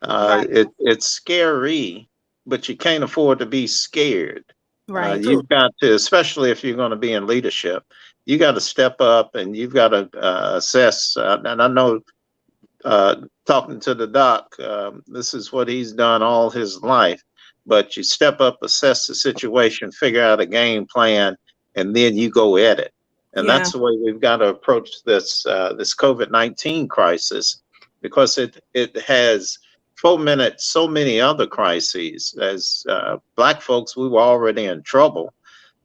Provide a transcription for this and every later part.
Right. It's scary, but you can't afford to be scared. Right. You've got to, especially if you're going to be in leadership, you got to step up and you've got to assess. And I know, talking to the doc, this is what he's done all his life. But you step up, assess the situation, figure out a game plan, and then you go at it. And Yeah. that's the way we've got to approach this COVID-19 crisis, because it has fomented so many other crises. As Black folks, we were already in trouble.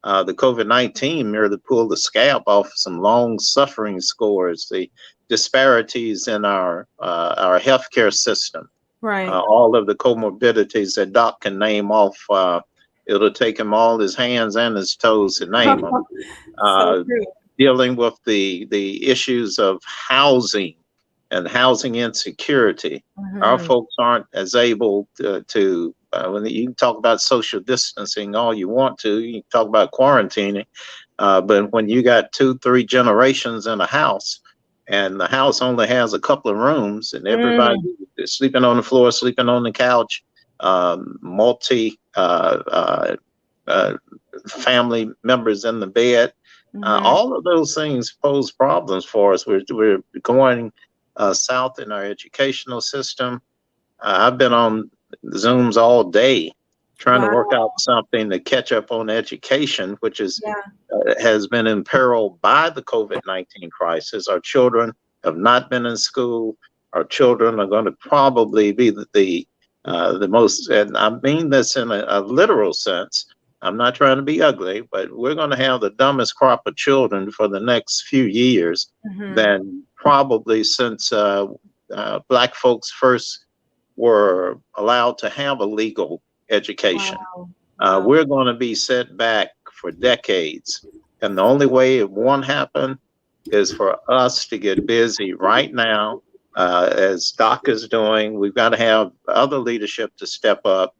The COVID-19 merely pulled the scab off some long suffering scores, the disparities in our healthcare system, Right. all of the comorbidities that Doc can name off. It'll take him all his hands and his toes to name them. So Uh, true. Dealing with the issues of housing and housing insecurity. Our Mhm. folks aren't as able to when you can talk about social distancing all you want to, you can talk about quarantining, but when you got two, three generations in a house, and the house only has a couple of rooms, and everybody Mm. is sleeping on the floor, sleeping on the couch, multi family members in the bed. Mhm. All of those things pose problems for us. We're going south in our educational system. I've been on Zooms all day trying to work Wow. out something to catch up on education, which is Yeah. has been imperiled by the COVID-19 crisis. Our children have not been in school. Our children are going to probably be the most, and I mean this in a literal sense. I'm not trying to be ugly, but we're going to have the dumbest crop of children for the next few years Mhm. than probably since Black folks first were allowed to have a legal education. Wow. Wow. We're going to be set back for decades. And the only way it won't happen is for us to get busy right now, as Doc is doing. We've got to have other leadership to step up,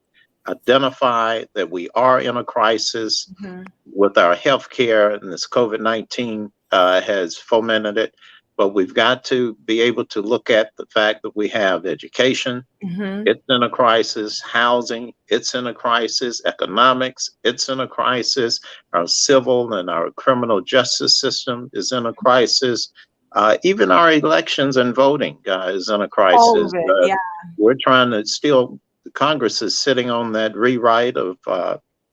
identify that we are in a crisis Mhm. with our healthcare, and this COVID-19 has fomented it. But we've got to be able to look at the fact that we have education, Mhm. it's in a crisis. Housing, it's in a crisis. Economics, it's in a crisis. Our civil and our criminal justice system is in a crisis. Even our elections and voting is in a All crisis. of it. Yeah. We're trying to still, Congress is sitting on that rewrite of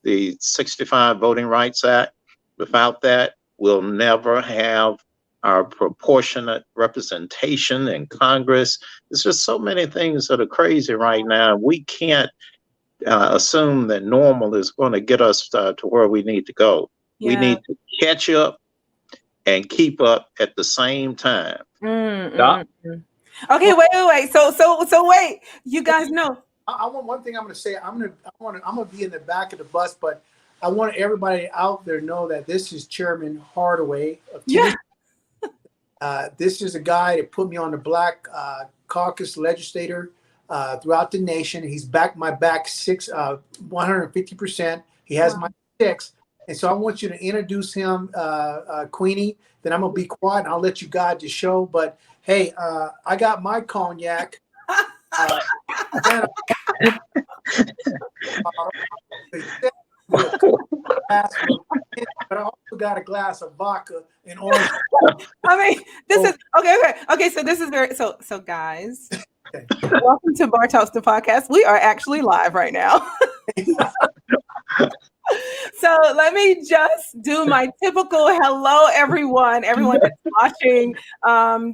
the 65 Voting Rights Act. Without that, we'll never have our proportionate representation in Congress. There's just so many things that are crazy right now. We can't assume that normal is going to get us to where we need to go. We Yeah. need to catch up and keep up at the same time. Mm, Doc? mm, mm. Okay, wait. So wait. You guys know. I want one thing I'm going to say. I'm going to be in the back of the bus, but I want everybody out there to know that this is Chairman Hardaway of Yeah. Tennessee. This is a guy that put me on the Black Caucus legislator throughout the nation. He's backed my back 150%. He has my Wow. 6. And so I want you to introduce him, Queenie. Then I'm going to be quiet and I'll let you guide the show. But hey, I got my cognac. Uh, and with glass of, but I also got a glass of vodka and orange. I mean, this Oh, is okay. So this is very so guys. Welcome to Bar Talks the podcast. We are actually live right now. So let me just do my typical hello, everyone that's watching.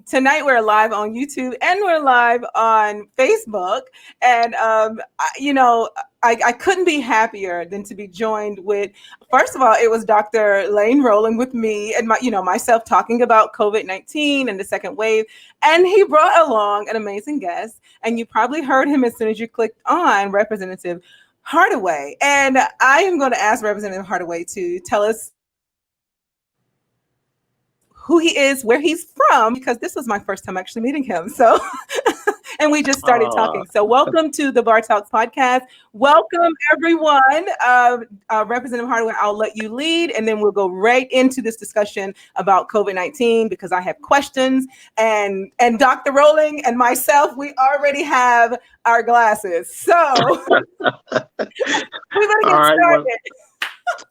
Tonight we're live on YouTube and we're live on Facebook. And, I couldn't be happier than to be joined with, first of all, it was Dr. Lanerolling with me and myself talking about COVID-19 and the second wave. And he brought along an amazing guest. And you probably heard him as soon as you clicked on Representative Hardaway. And I am going to ask Representative Hardaway to tell us who he is, where he's from, because this was my first time actually meeting him. So, and we just started talking. So welcome to the Bar Talks podcast. Welcome everyone. Representative Hardaway, I'll let you lead, and then we'll go right into this discussion about COVID-19 because I have questions, and Dr. Rolling and myself, we already have our glasses. So we're going to get started.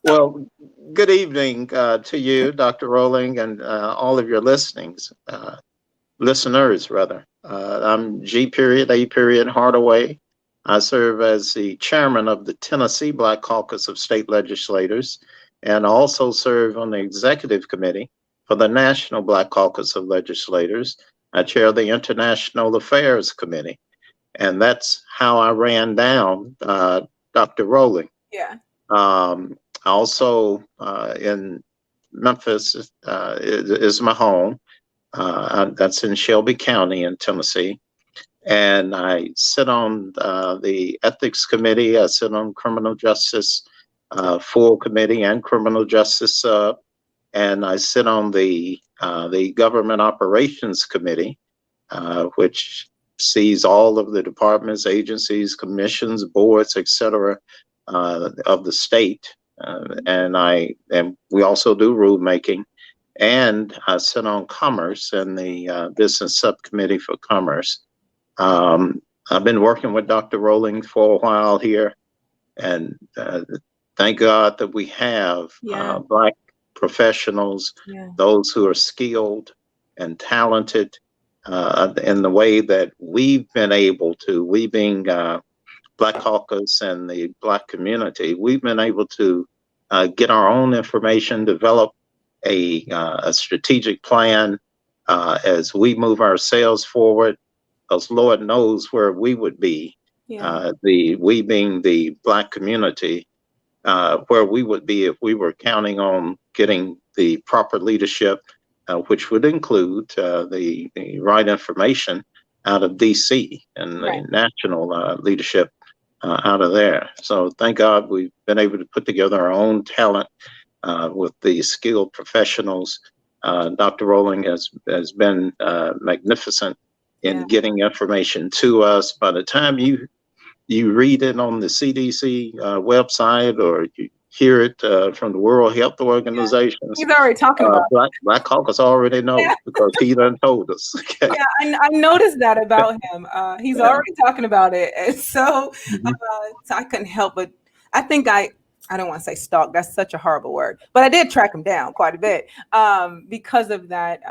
Well, good evening to you, Dr. Rolling, and all of your listeners. I'm G.A. Hardaway. I serve as the chairman of the Tennessee Black Caucus of State Legislators, and also serve on the executive committee for the National Black Caucus of Legislators. I chair the International Affairs Committee, and that's how I ran down Dr. Rolling. Yeah. Also in Memphis is my home. That's in Shelby County in Tennessee. And I sit on the Ethics Committee. I sit on Criminal Justice Full Committee and Criminal Justice Sub. And I sit on the Government Operations Committee, which sees all of the departments, agencies, commissions, boards, etc. Of the state. And we also do rulemaking. And I sit on Commerce and the Business Subcommittee for Commerce. I've been working with Dr. Rolling for a while here, and thank God that we have Black professionals, those who are skilled and talented in the way that we've been able to, we being Black Caucus and the Black community, we've been able to get our own information, develop a strategic plan as we move ourselves forward, because Lord knows where we would be, we being the Black community, where we would be if we were counting on getting the proper leadership, which would include the right information out of DC and the national leadership out of there. So thank God we've been able to put together our own talent with the skilled professionals. Dr. Rolling has been magnificent in getting information to us. By the time you read it on the CDC website or you hear it from the World Health Organization, he's already talking about Black Caucus already knows because he done told us. Yeah, I noticed that about him. He's already talking about it, and so I couldn't help but I think I don't want to say stalk. That's such a horrible word, but I did track him down quite a bit because of that.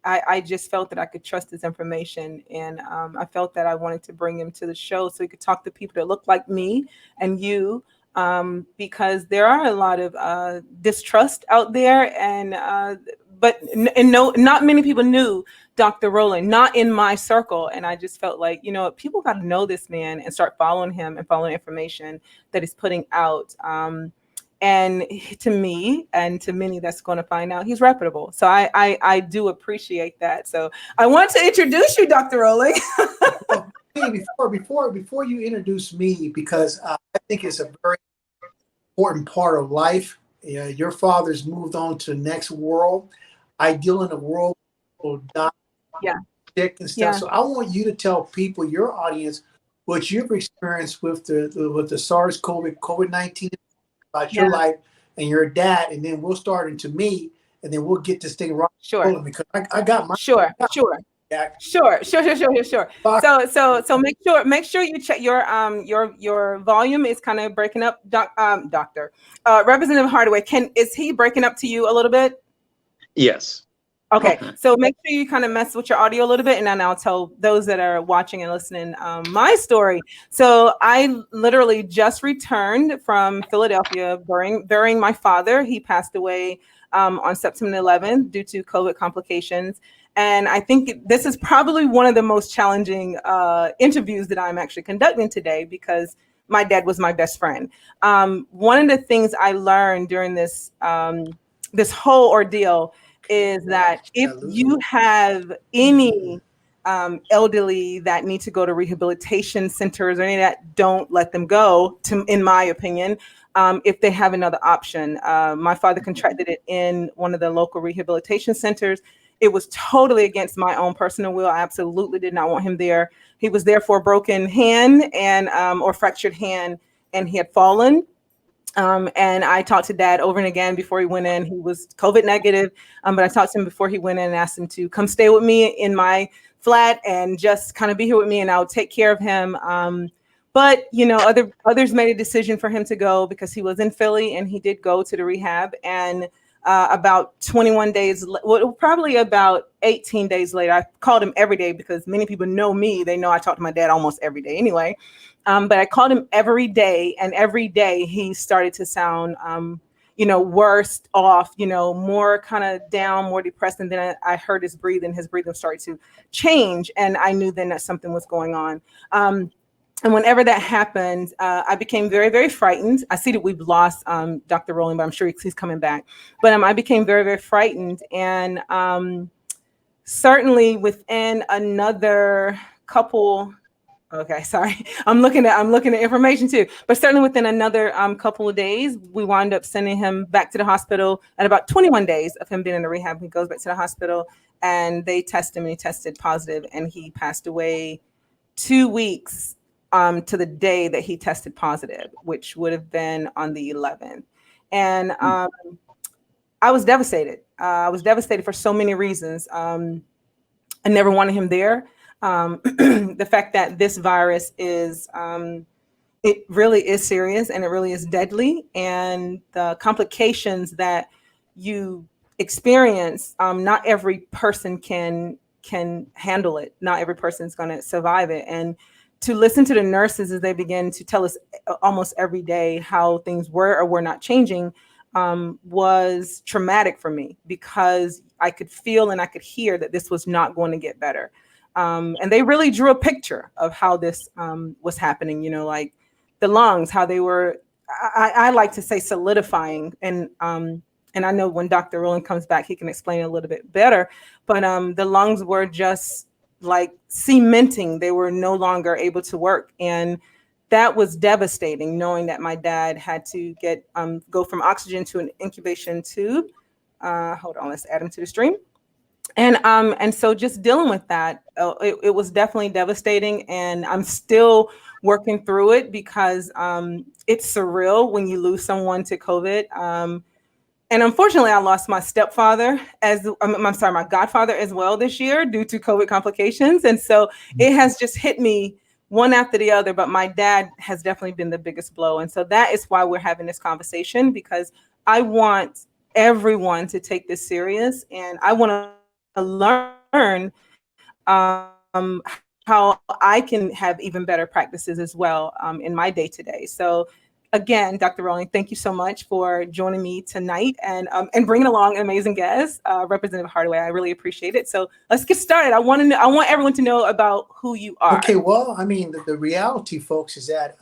I just felt that I could trust his information, and I felt that I wanted to bring him to the show so he could talk to people that look like me and you, because there are a lot of distrust out there, and not many people knew Dr. Rolling, not in my circle. And I just felt like, people got to know this man and start following him and following information that he's putting out. And to me and to many that's going to find out, he's reputable. So I do appreciate that. So I want to introduce you, Dr. Rolling. Before you introduce me, because I think it's a very important part of life. Your father's moved on to the next world. I deal in a world will die, sick and stuff. So I want you to tell people, your audience, what you've experienced with the SARS COVID-19 about your life and your dad, and then we'll start into me, and then we'll get this thing right. Sure. Because I got my Sure. Sure. So make sure you check your volume is kind of breaking up. Doctor Representative Hardaway, is he breaking up to you a little bit? Yes. Okay, so make sure you kind of mess with your audio a little bit, and then I'll tell those that are watching and listening my story. So I literally just returned from Philadelphia burying my father. He passed away on September 11th due to COVID complications. And I think this is probably one of the most challenging interviews that I'm actually conducting today because my dad was my best friend. One of the things I learned during this whole ordeal is that if you have any elderly that need to go to rehabilitation centers or any of that, don't let them go, in my opinion, if they have another option. My father contracted it in one of the local rehabilitation centers. It was totally against my own personal will. I absolutely did not want him there. He was there for a broken hand and or fractured hand, and he had fallen. And I talked to Dad over and again before he went in. He was COVID negative, but I talked to him before he went in and asked him to come stay with me in my flat and just kind of be here with me, and I'll take care of him. But you know, others made a decision for him to go because he was in Philly, and he did go to the rehab. And about 21 days, well, probably about 18 days later, I called him every day because many people know me. They know I talk to my dad almost every day anyway. But I called him every day, and every day he started to sound, worse off, more kind of down, more depressed. And then I heard his breathing started to change. And I knew then that something was going on. And whenever that happened, I became very, very frightened. I see that we've lost Dr. Rolling, but I'm sure he's coming back. But I became very, very frightened. And certainly within another couple, okay, sorry, I'm looking at information too. But certainly within another couple of days, we wound up sending him back to the hospital. At about 21 days of him being in the rehab, he goes back to the hospital, and they test him, and he tested positive, and he passed away 2 weeks to the day that he tested positive, which would have been on the 11th. And I was devastated. I was devastated for so many reasons. I never wanted him there. The fact that this virus is, it really is serious, and it really is deadly. And the complications that you experience, not every person can handle it. Not every person is going to survive it. And to listen to the nurses as they begin to tell us almost every day how things were or were not changing was traumatic for me, because I could feel and I could hear that this was not going to get better. And they really drew a picture of how this was happening, like the lungs, how they were, I like to say, solidifying. And I know when Dr. Rolling comes back, he can explain it a little bit better. But the lungs were just like cementing. They were no longer able to work. And that was devastating, knowing that my dad had to go from oxygen to an incubation tube. Hold on, let's add him to the stream. And so just dealing with that, it was definitely devastating. And I'm still working through it, because it's surreal when you lose someone to COVID. And unfortunately, I lost my stepfather my godfather as well this year due to COVID complications. And so it has just hit me one after the other, but my dad has definitely been the biggest blow. And so that is why we're having this conversation, because I want everyone to take this serious, and I want to learn how I can have even better practices as well in my day-to-day. So again, Dr. Rolling, thank you so much for joining me tonight and bringing along an amazing guest, Representative Hardaway. I really appreciate it. So let's get started. I want everyone to know about who you are. Okay, well, the reality, folks, is that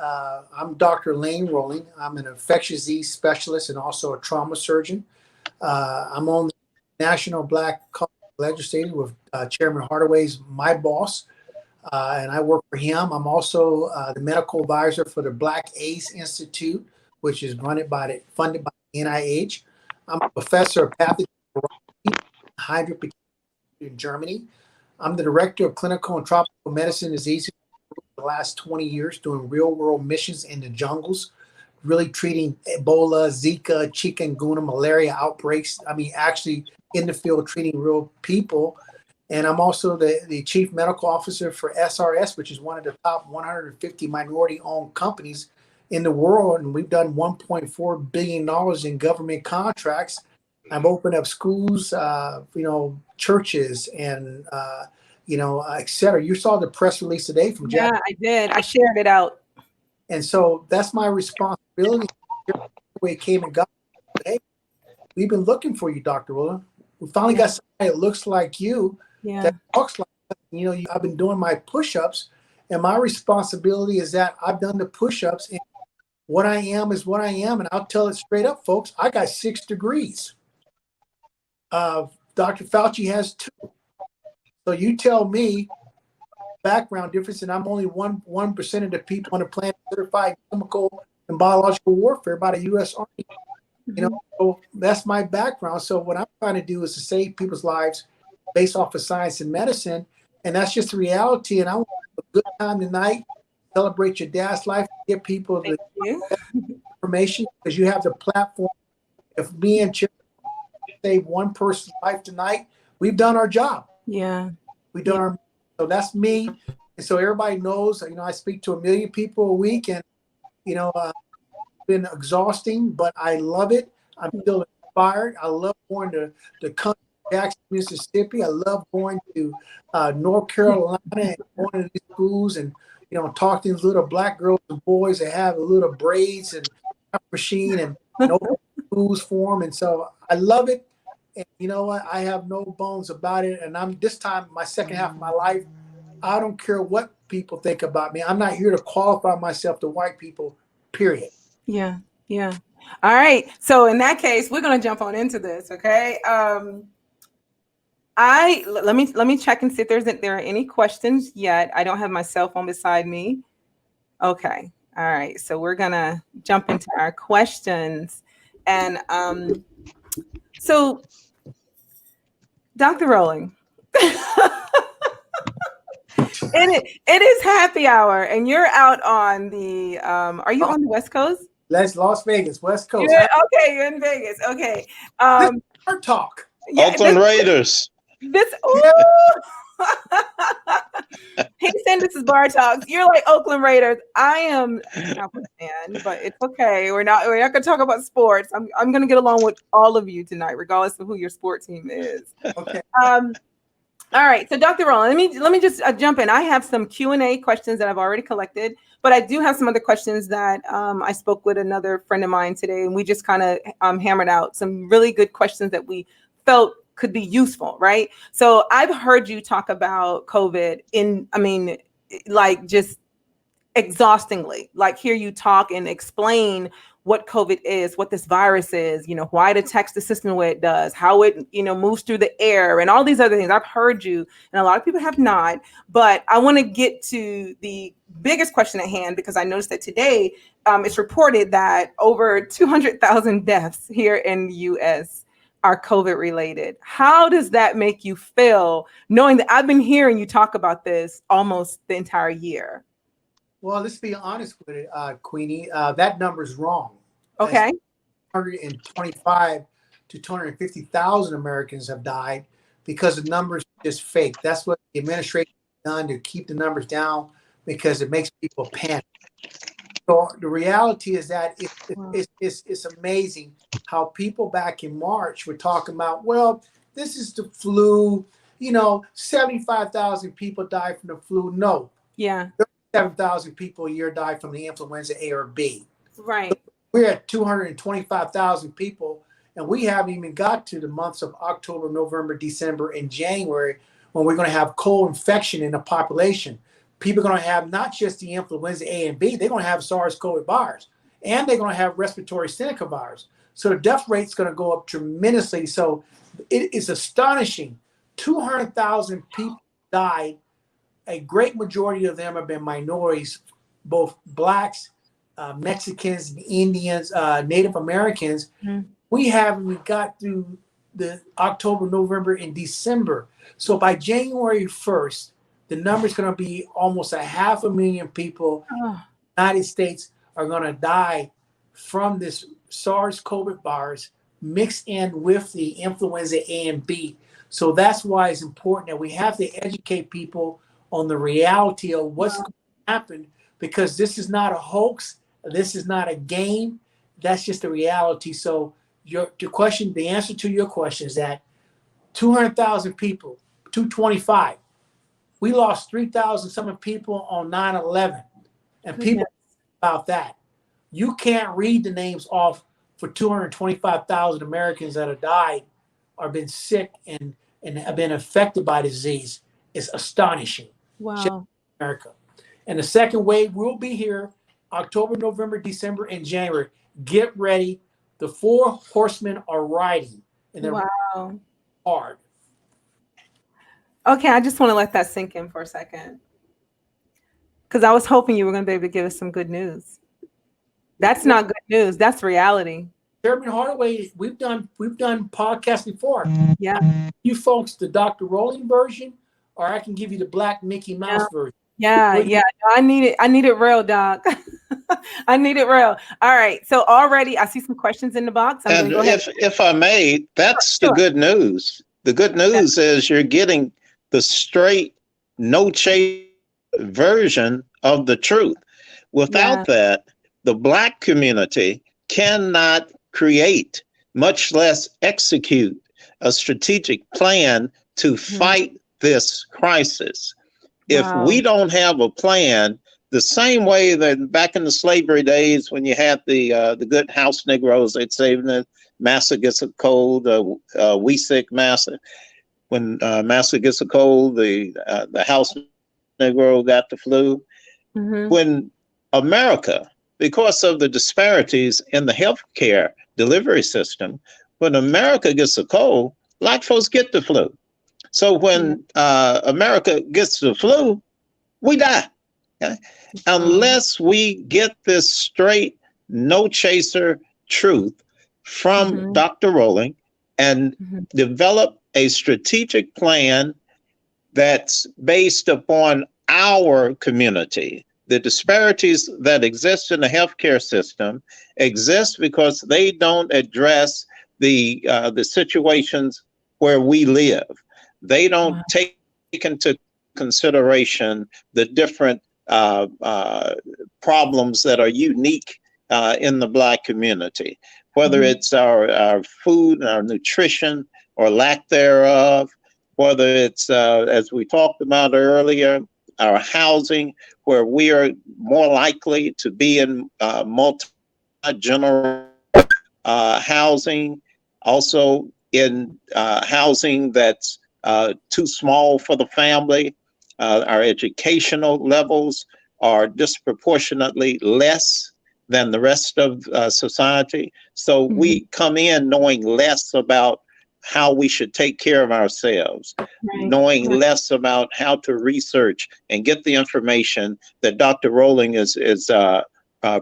I'm Dr.lanerolling. I'm an infectious disease specialist and also a trauma surgeon. I'm on the National Black Caucus Legislature with Chairman Hardaway's my boss. And I work for him. I'm also the medical advisor for the Black AIDS Institute, which is funded by the NIH. I'm a professor of pathogen hydroponics in Germany. I'm the director of clinical and tropical medicine diseases for the last 20 years, doing real world missions in the jungles, really treating Ebola, Zika, chikungunya, malaria outbreaks. Actually in the field treating real people. And I'm also the chief medical officer for SRS, which is one of the top 150 minority-owned companies in the world. And we've done $1.4 billion in government contracts. I've opened up schools, churches, and, et cetera. You saw the press release today from Jack. Yeah, I did. I shared it out. And so that's my responsibility. It came and got me. Hey, we've been looking for you, Dr. Rolling. We finally got somebody that looks like you. Yeah. That talks like, I've been doing my push-ups, and my responsibility is that I've done the push-ups, and what I am is what I am. And I'll tell it straight up, folks. I got 6 degrees. Dr. Fauci has 2. So you tell me background difference, and I'm only 1% of the people on the planet certified chemical and biological warfare by the U.S. Army. So that's my background. So what I'm trying to do is to save people's lives based off of science and medicine. And that's just the reality. And I want a good time tonight, celebrate your dad's life, give people the Thank you. information because you have the platform. If me and Chip save one person's life tonight, we've done our job. Yeah. We've done our, so that's me. And so everybody knows, I speak to 1 million people a week, and, been exhausting, but I love it. I'm still inspired. I love going to Country Jackson, Mississippi. I love going to North Carolina and going to these schools and, talk to these little black girls and boys that have little braids and machine and open schools for them. And so I love it. And you know what? I have no bones about it. And I'm this time, my second half of my life, I don't care what people think about me. I'm not here to qualify myself to white people, period. Yeah. Yeah. All right. So in that case, we're going to jump on into this. Okay. Let me check and see if there are any questions yet. I don't have my cell phone beside me. Okay. All right. So we're going to jump into our questions. And so Dr. Rolling, it is happy hour and you're out on the, are you on the West Coast? That's Las Vegas, West Coast. Okay, you're in Vegas. Okay. Our talk. Yeah, Oakland Raiders. He's saying this is bar talks. You're like Oakland Raiders. I am a Cowboys fan, but it's okay. We're not gonna talk about sports. I'm gonna get along with all of you tonight, regardless of who your sport team is. Okay. All right. So Dr. Roland, let me just jump in. I have some Q&A questions that I've already collected, but I do have some other questions that I spoke with another friend of mine today, and we just kind of hammered out some really good questions that we felt could be useful, right? So I've heard you talk about COVID just exhaustingly, like hear you talk and explain what COVID is, what this virus is, why it attacks the system the way it does, how it, moves through the air and all these other things. I've heard you, and a lot of people have not, but I want to get to the biggest question at hand, because I noticed that today it's reported that over 200,000 deaths here in the US are COVID related. How does that make you feel, knowing that I've been hearing you talk about this almost the entire year? Well, let's be honest with it, Queenie. That number's wrong. Okay. 125 to 250,000 Americans have died because the numbers are just fake. That's what the administration has done to keep the numbers down, because it makes people panic. So the reality is that it's amazing how people back in March were talking about, well, this is the flu. 75,000 people die from the flu. No. Yeah. 7,000 people a year die from the influenza A or B. Right. We're at 225,000 people, and we haven't even got to the months of October, November, December, and January, when we're going to have co-infection in the population. People are going to have not just the influenza A and B, they're going to have SARS-CoV virus, and they're going to have respiratory syncytial virus. So the death rate's going to go up tremendously. So it is astonishing. 200,000 people died. A great majority of them have been minorities, both blacks, Mexicans, Indians, Native Americans. Mm-hmm. We haven't got through the October, November, and December. So by January 1st, the number is going to be almost 500,000 people in the United States are going to die from this SARS-CoV virus mixed in with the influenza A and B. So that's why it's important that we have to educate people on the reality of what's going to happen, because this is not a hoax. This is not a game. That's just the reality. So the answer to your question is that 200,000 people, 225. We lost 3,000 something people on 9/11, and people about that. You can't read the names off for 225,000 Americans that have died or been sick and have been affected by disease. It's astonishing. Wow. America. And the second wave will be here October, November, December, and January. Get ready. The 4 horsemen are riding, and they're hard. Okay, I just want to let that sink in for a second, because I was hoping you were going to be able to give us some good news. That's not good news. That's reality. Chairman Hardaway, we've done podcasts before. Yeah. You folks, the Dr.lanerolling version or I can give you the black Mickey Yeah. Mouse version. Yeah, What do you? yeah. No, I need it. I need it real, Doc. I need it real. All right. So already I see some questions in the box. I'm going And to go ahead. if I may, that's the Sure. good news. The good Yeah. news is you're getting the straight, no chase version of the truth. Yeah. Without that, the Black community cannot create, much less execute, a strategic plan to Mhm. fight this crisis. If we Wow. don't have a plan, the same way that back in the slavery days when you had the good house Negroes, they'd say the master gets a cold, we sick master. When master gets a cold, the house Negro got the flu. Hmm. When America, because of the disparities in the healthcare delivery system, when America gets a cold, black folks get the flu. So Yeah. when America gets the flu, we die. Okay? Wow. Unless we get this straight, no chaser truth from Hmm. Dr.lanerolling and Hmm. develop a strategic plan that's based upon our community. The disparities that exist in the healthcare system exist because they don't address the situations where we live. They don't Wow. take into consideration the different problems that are unique in the Black community, whether Hmm. it's our food, our nutrition, or lack thereof, whether it's, as we talked about earlier, our housing, where we are more likely to be in multi generational housing, also in housing that's too small for the family. Our educational levels are disproportionately less than the rest of society. So Hmm. we come in knowing less about how we should take care of ourselves, Right. knowing Right. less about how to research and get the information that Dr.lanerolling is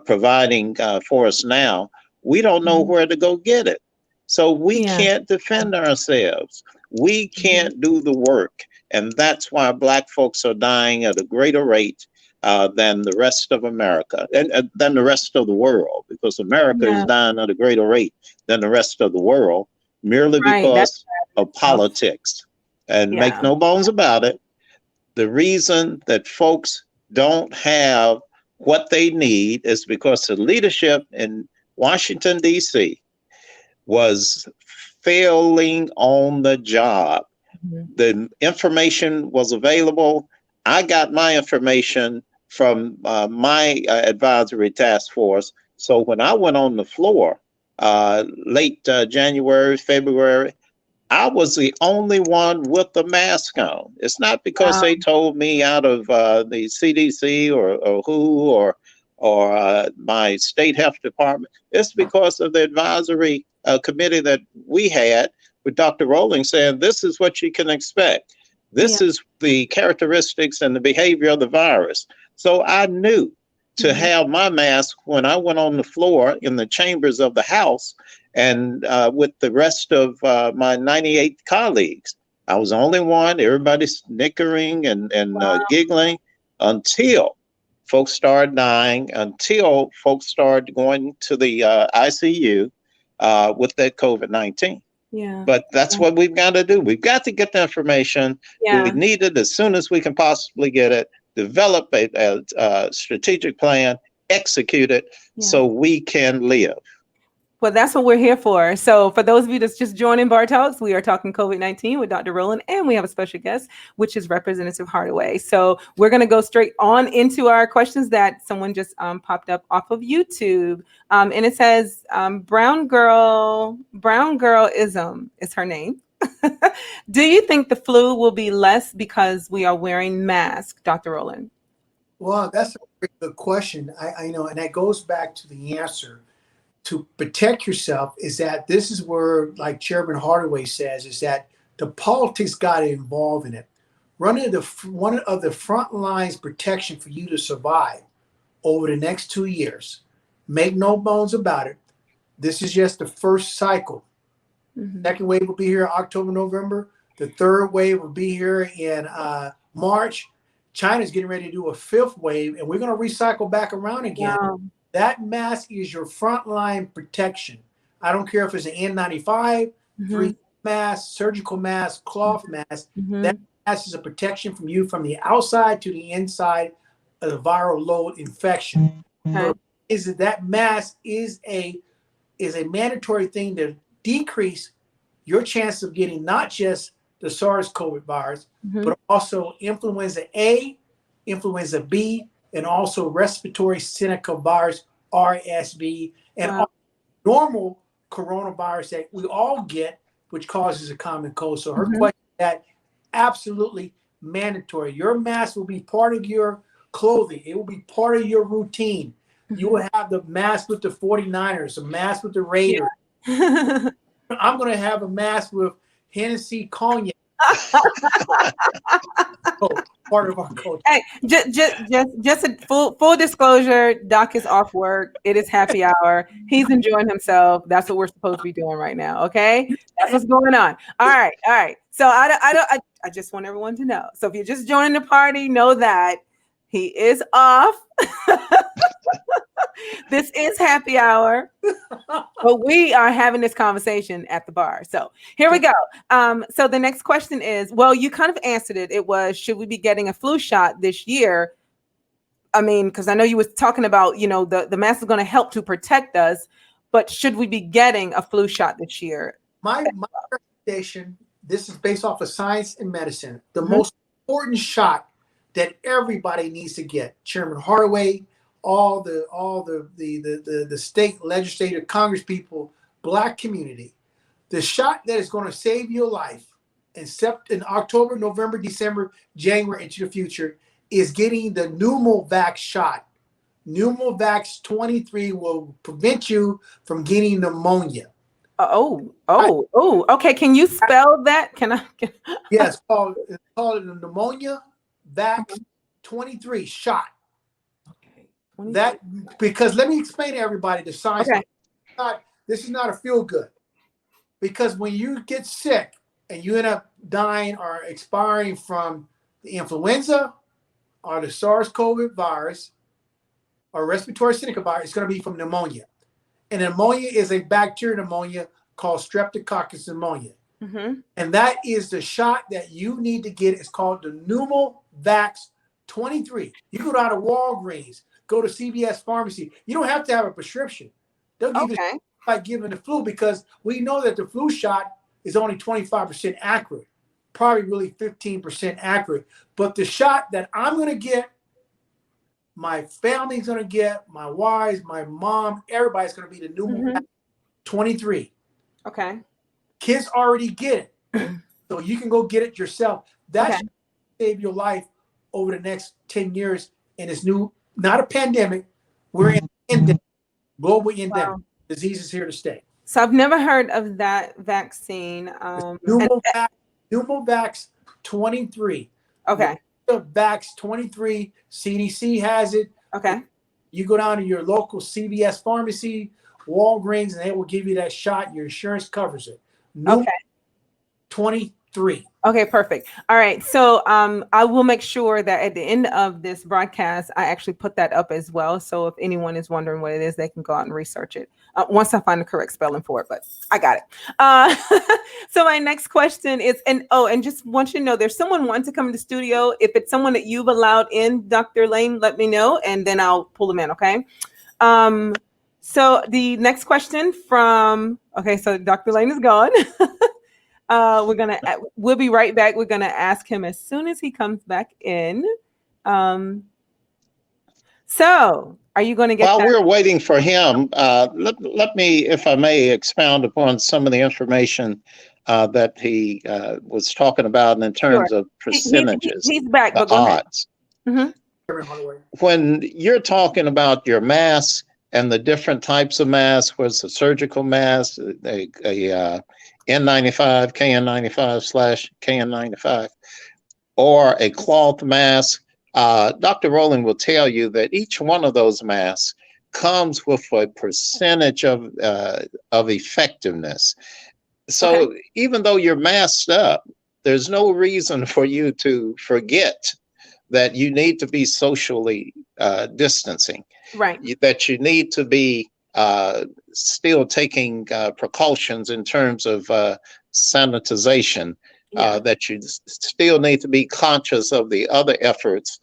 providing for us now. We don't know Mhm. where to go get it. So we Yeah. can't defend ourselves. We Mhm. can't do the work. And that's why Black folks are dying at a greater rate than the rest of America and than the rest of the world, because America is Yeah. dying at a greater rate than the rest of the world merely Right. That's because sad in of itself. politics. And make Yeah. no bones about it, the reason that folks don't have what they need is because the leadership in Washington, D.C. was failing on the job. Mhm. The information was available. I got my information from my advisory task force. So when I went on the floor late January, February, I was the only one with the mask on. It's not because Wow. they told me out of the CDC or WHO or my state health department. It's because of the advisory committee that we had with Dr.lanerolling saying this is what you can expect. Yeah. This is the characteristics and the behavior of the virus. So I knew to Mhm. have my mask when I went on the floor in the chambers of the House and with the rest of my 98 colleagues. I was the only one, everybody's snickering and Wow. giggling until folks started dying, until folks started going to the ICU with that COVID-19. Yeah. But that's Yeah. what we've got to do. We've got to get the information. We Yeah. need it as soon as we can possibly get it, develop a strategic plan, execute it Yeah. so we can live. Well, that's what we're here for. So, for those of you that's just joining Bar Talks, we are talking COVID-19 with Dr. Rowland, and we have a special guest, which is Representative Hardaway. So, we're going to go straight on into our questions that someone just popped up off of YouTube. And it says, Brown Girlism is her name. Do you think the flu will be less because we are wearing masks, Dr. Rowland? Well, that's a very good question. I know, and that goes back to the answer. To protect yourself is that this is where, like Chairman Hardaway says, is that the politics got involved in it. One of the front lines protection for you to survive over the next 2 years. Make no bones about it. This is just the first cycle. Mhm. Second wave will be here October, November. The third wave will be here in March. China's getting ready to do a fifth wave, and we're going to recycle back around again. Wow. That mask is your frontline protection. I don't care if it's an N95, 3 mask, surgical mask, cloth mask. That mask is a protection from you from the outside to the inside of the viral load infection. Okay. Is that mask is a mandatory thing to decrease your chance of getting not just the SARS-CoV virus, but also influenza A, influenza B, and also respiratory syncytial virus, RSV, and all normal coronavirus that we all get, which causes a common cold. So her question is that absolutely mandatory. Your mask will be part of your clothing. It will be part of your routine. You will have the mask with the 49ers, a mask with the Raiders. Yeah. I'm going to have a mask with Hennessy Cognac. Part of our culture. Hey, just a full disclosure. Doc is off work. It is happy hour. He's enjoying himself. That's what we're supposed to be doing right now. Okay, that's what's going on. All right. So I just want everyone to know. So if you're just joining the party, know that he is off. This is happy hour, but we are having this conversation at the bar. So here we go. So the next question is, well, you kind of answered it. It was, should we be getting a flu shot this year? I mean, because I know you was talking about, the mask is going to help to protect us, but should we be getting a flu shot this year? My recommendation, this is based off of science and medicine. The most important shot that everybody needs to get, Chairman Hardaway, all the state legislative Congress people, Black community, the shot that is going to save your life in October, November, December, January into the future is getting the Pneumovax shot. Pneumovax 23 will prevent you from getting pneumonia. Okay. Can you spell that? Yes, it's called the Pneumonia Vax 23 shot. That, because let me explain to everybody the science. Okay. This is not a feel good, because when you get sick and you end up dying or expiring from the influenza or the SARS-CoV virus or respiratory syncytial virus, it's going to be from pneumonia. And pneumonia is a bacterial pneumonia called Streptococcus pneumonia. And that is the shot that you need to get. It's called the Pneumovax 23. You go down to Walgreens, go to CVS Pharmacy. You don't have to have a prescription. They'll give you like giving the flu, because we know that the flu shot is only 25% accurate, probably really 15% accurate. But the shot that I'm going to get, my family's going to get, my wives, my mom, everybody's going to be the Pneumovax 23. Okay. Kids already get it. So you can go get it yourself. That should save your life over the next 10 years in this new, not a pandemic. We're in endemic, global endemic. Disease is here to stay. So I've never heard of that vaccine. Pneumovax 23. Okay. Vax 23. CDC has it. Okay. You go down to your local CVS pharmacy, Walgreens, and they will give you that shot. Your insurance covers it. Okay. 23. Okay, perfect. All right. So I will make sure that at the end of this broadcast, I actually put that up as well. So if anyone is wondering what it is, they can go out and research it once I find the correct spelling for it, but I got it. So my next question is, and just want you to know, there's someone wanting to come in the studio. If it's someone that you've allowed in, Dr. Lane, let me know, and then I'll pull them in. Okay. So the next question so Dr. Lane is gone. We'll be right back. We're gonna ask him as soon as he comes back in. So are you going to get While we're waiting for him, let me, if I may, expound upon some of the information that he was talking about in terms of percentages. He's back, but go odds. Ahead. When you're talking about your masks and the different types of masks, what's a surgical mask, a N95, KN95 / KN95, or a cloth mask, Dr. Rolling will tell you that each one of those masks comes with a percentage of effectiveness. So even though you're masked up, there's no reason for you to forget that you need to be socially distancing, Right. that you need to be still taking precautions in terms of sanitization, Yeah. that you still need to be conscious of the other efforts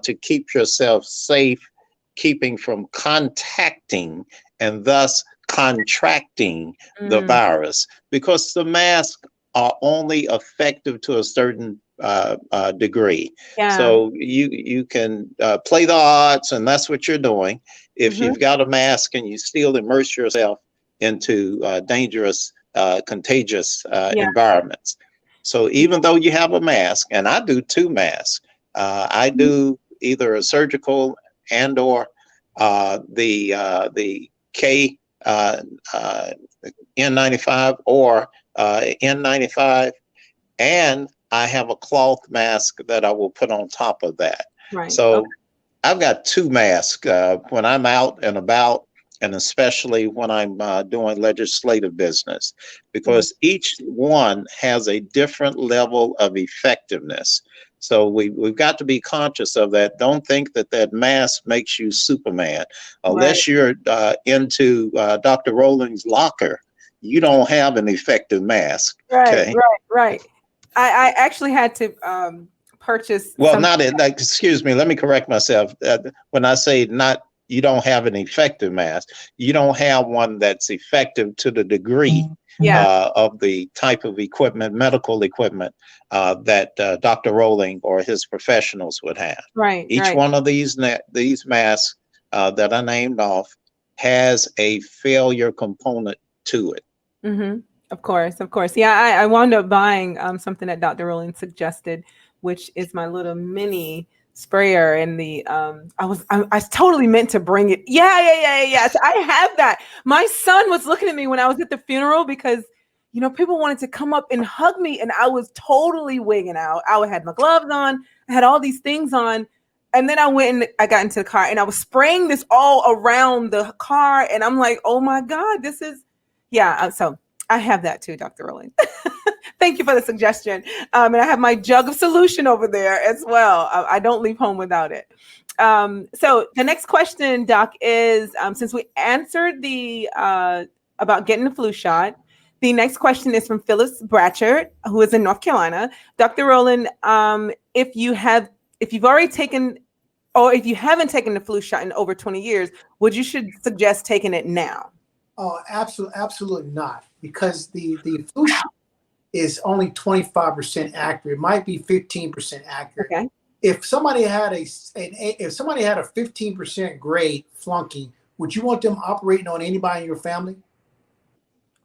to keep yourself safe, keeping from contacting and thus contracting the Mm, virus, because the masks are only effective to a certain degree. yeah. So you can play the odds, and that's what you're doing. If Hmm. you've got a mask and you still immerse yourself into dangerous, contagious Yeah. environments. So even though you have a mask, and I do two masks, I do either a surgical and or the K uh, N95 or N95, and I have a cloth mask that I will put on top of that. Right. So Okay. I've got two masks when I'm out and about, and especially when I'm doing legislative business, Mhm. because each one has a different level of effectiveness. So we've got to be conscious of that. Don't think that that mask makes you Superman. Right. Unless you're into Dr.Rolling's locker, you don't have an effective mask. Right. Okay. Right. Right. I actually had to purchase Well, some. not it. Like, excuse me. Let me correct myself. When I say not, you don't have an effective mask. You don't have one that's effective to the degree Yeah. of the type of equipment, medical equipment that Dr. Rolling or his professionals would have. Right. Each Right. one of these masks that I named off has a failure component to it. Mm-hmm. Of course. Of course. Yeah. I wound up buying something that Dr. Rowland suggested, which is my little mini sprayer. And the I totally meant to bring it. Yeah. Yeah. Yeah. Yeah. Yeah. So I have that. My son was looking at me when I was at the funeral because people wanted to come up and hug me, and I was totally wigging out. I had my gloves on, I had all these things on. And then I went and I got into the car and I was spraying this all around the car. And I'm like, oh my God, this is, yeah. So I have that too, Dr. Rowling. Thank you for the suggestion. And I have my jug of solution over there as well. I don't leave home without it. So the next question, Doc, is since we answered the about getting the flu shot, the next question is from Phyllis Bratchard, who is in North Carolina. Dr. Rowland, if you've already taken, or if you haven't taken the flu shot in over 20 years, would you should suggest taking it now? Oh, absolutely not, because the flu shot is only 25% accurate. It might be 15% accurate. Okay. If somebody had a 15% grade flunky, would you want them operating on anybody in your family?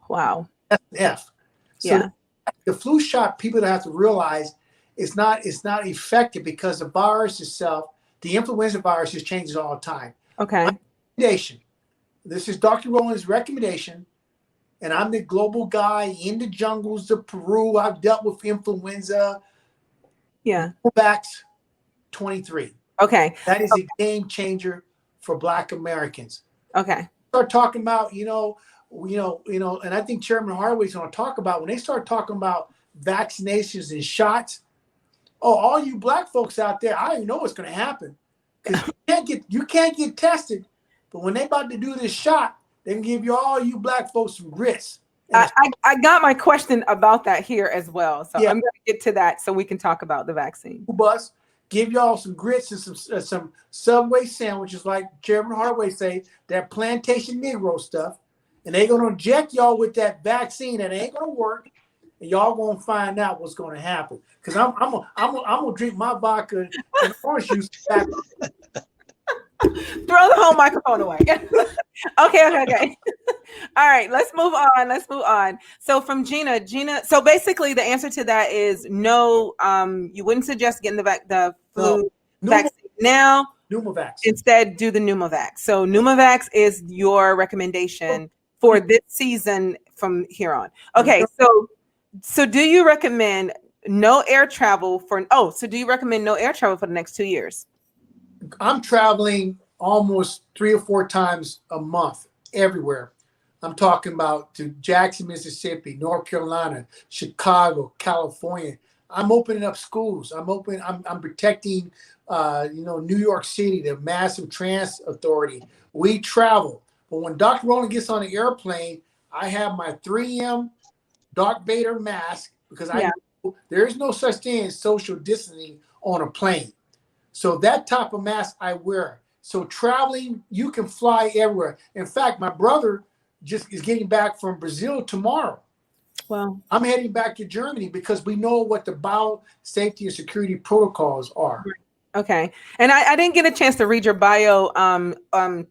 Wow. That's an F. So Yeah. the flu shot, people have to realize it's not effective, because the virus itself, the influenza virus, just changes all the time. Okay. My recommendation, this is Dr. Rowland's recommendation, and I'm the global guy in the jungles of Peru. I've dealt with influenza. Yeah. Vax 23. Okay. That is a game changer for Black Americans. Okay. Start talking about, and I think Chairman Hardaway's going to talk about, when they start talking about vaccinations and shots. Oh, all you Black folks out there, I don't know what's going to happen, because you can't get tested, but when they about to do this shot, they can give all you Black folks some grits. I got my question about that here as well. So Yeah. I'm going to get to that so we can talk about the vaccine. Bus, give y'all some grits and some Subway sandwiches, like Chairman Hardaway say, that plantation Negro stuff, and they're gonna inject y'all with that vaccine that ain't gonna work, and y'all gonna find out what's gonna happen. Because I'm gonna drink my vodka and orange juice back. Throw the whole microphone away. Okay. All right, let's move on. So from Gina, so basically the answer to that is no. You wouldn't suggest getting the flu vaccine now. Pneumovax. Instead, do the Pneumovax. So Pneumovax is your recommendation for this season from here on. Okay, so do you recommend no air travel for? Oh, so do you recommend no air travel for the next 2 years? I'm traveling almost 3 or 4 times a month everywhere. I'm talking about to Jackson, Mississippi, North Carolina, Chicago, California. I'm opening up schools. I'm protecting, New York City, the massive transit authority. We travel. But when Dr. Rolling gets on the airplane, I have my 3M Darth Vader mask because I Yeah. know there is no such thing as social distancing on a plane. So that type of mask I wear. So traveling, you can fly everywhere. In fact, my brother just is getting back from Brazil tomorrow. Well, I'm heading back to Germany because we know what the bio safety and security protocols are. okay. And I didn't get a chance to read your bio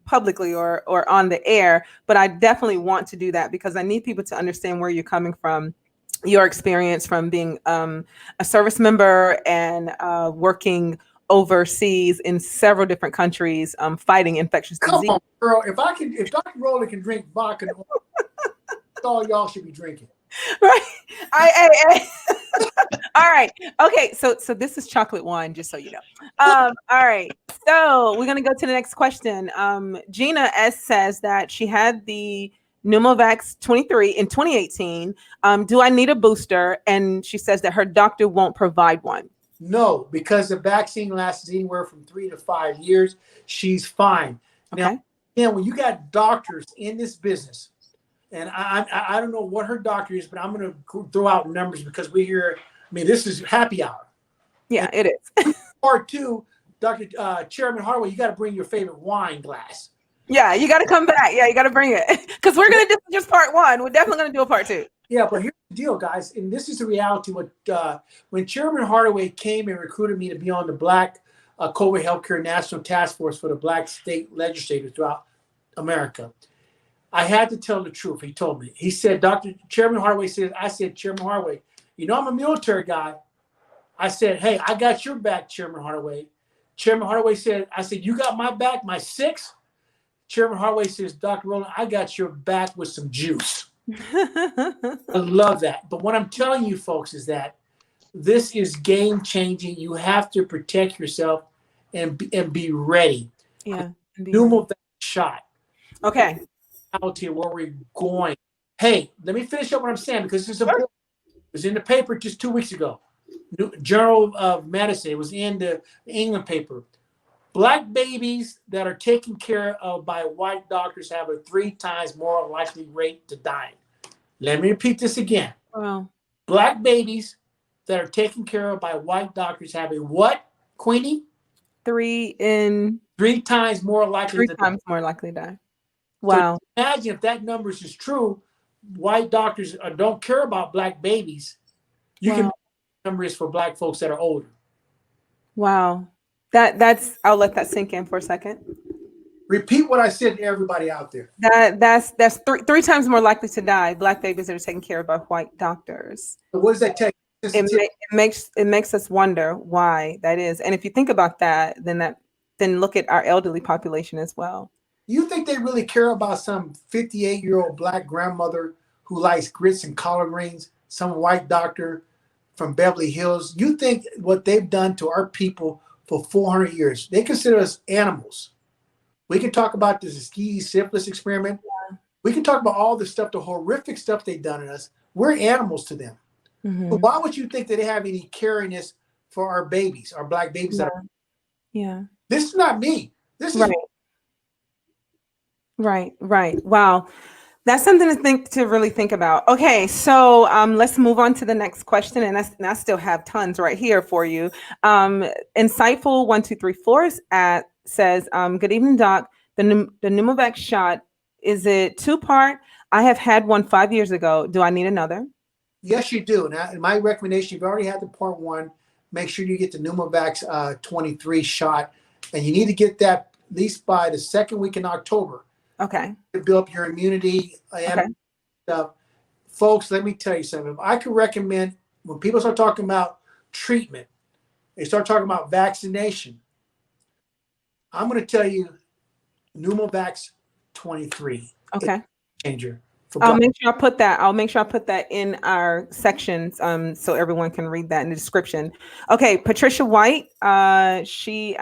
publicly or on the air, but I definitely want to do that because I need people to understand where you're coming from, your experience from being a service member and working overseas in several different countries, fighting infectious Come disease. on, girl. If Dr. Roller can drink vodka, that's all y'all should be drinking. Right. All right. Okay. So this is chocolate wine, just so you know. All right. So we're gonna go to the next question. Gina S says that she had the Pneumovax 23 in 2018. Do I need a booster? And she says that her doctor won't provide one. No, because the vaccine lasts anywhere from 3 to 5 years. She's fine. Okay. Now, when you got doctors in this business, and I don't know what her doctor is, but I'm going to throw out numbers because we hear. I mean, this is happy hour. Yeah, it is. Part two, Dr. Chairman Harway, you got to bring your favorite wine glass. Yeah, you got to come back. Yeah, you got to bring it because we're gonna do just part one. We're definitely gonna do a part two. Yeah, but here's the deal, guys, and this is the reality. When Chairman Hardaway came and recruited me to be on the Black COVID Healthcare National Task Force for the Black state legislators throughout America, I had to tell the truth. He told me. He said, Chairman Hardaway says, I said, Chairman Hardaway, I'm a military guy. I said, hey, I got your back, Chairman Hardaway. Chairman Hardaway said, I said, you got my back, my six? Chairman Hardaway says, Dr. Roland, I got your back with some juice. I love that. But what I'm telling you, folks, is that this is game changing. You have to protect yourself and be ready. Yeah. Pneumovax shot. Okay. Out here where we're going. Hey, let me finish up what I'm saying because this is important. It was in the paper just 2 weeks ago. Journal of Medicine. It was in the England paper. Black babies that are taken care of by white doctors have a 3 times more likely rate to die. Let me repeat this again. Wow. Black babies that are taken care of by white doctors have a what, Queenie? 3 times more likely to die. Wow. So imagine if that number is true, white doctors don't care about black babies. You can number is for black folks that are older. Wow. That's I'll let that sink in for a second. Repeat what I said to everybody out there. That's 3 times more likely to die. Black babies that are taken care of by white doctors. So what does that take? It makes us wonder why that is. And if you think about that, then look at our elderly population as well. You think they really care about some 58-year-old black grandmother who likes grits and collard greens, some white doctor from Beverly Hills? You think what they've done to our people for 400 years, they consider us animals. We can talk about the Tuskegee syphilis experiment. Yeah. We can talk about all the stuff, the horrific stuff they've done in us. We're animals to them. Mm-hmm. So why would you think that they have any cariness for our babies, our black babies? Yeah. This is not me. This is Right. Wow. That's something to really think about. Okay, so let's move on to the next question, and I still have tons right here for you. Insightful 1234 says, "Good evening, Doc. The Pneumovax shot, is it 2-part? I have had one 5 years ago. Do I need another?" Yes, you do. Now, my recommendation: you've already had the part 1. Make sure you get the Pneumovax 23 shot, and you need to get that at least by the 2nd week in October. Okay. To build up your immunity and stuff. Folks, let me tell you something. I could recommend, when people start talking about treatment, they start talking about vaccination. I'm going to tell you Pneumovax 23. Okay. Changer. I'll make sure I put that in our sections so everyone can read that in the description. Okay, Patricia White, she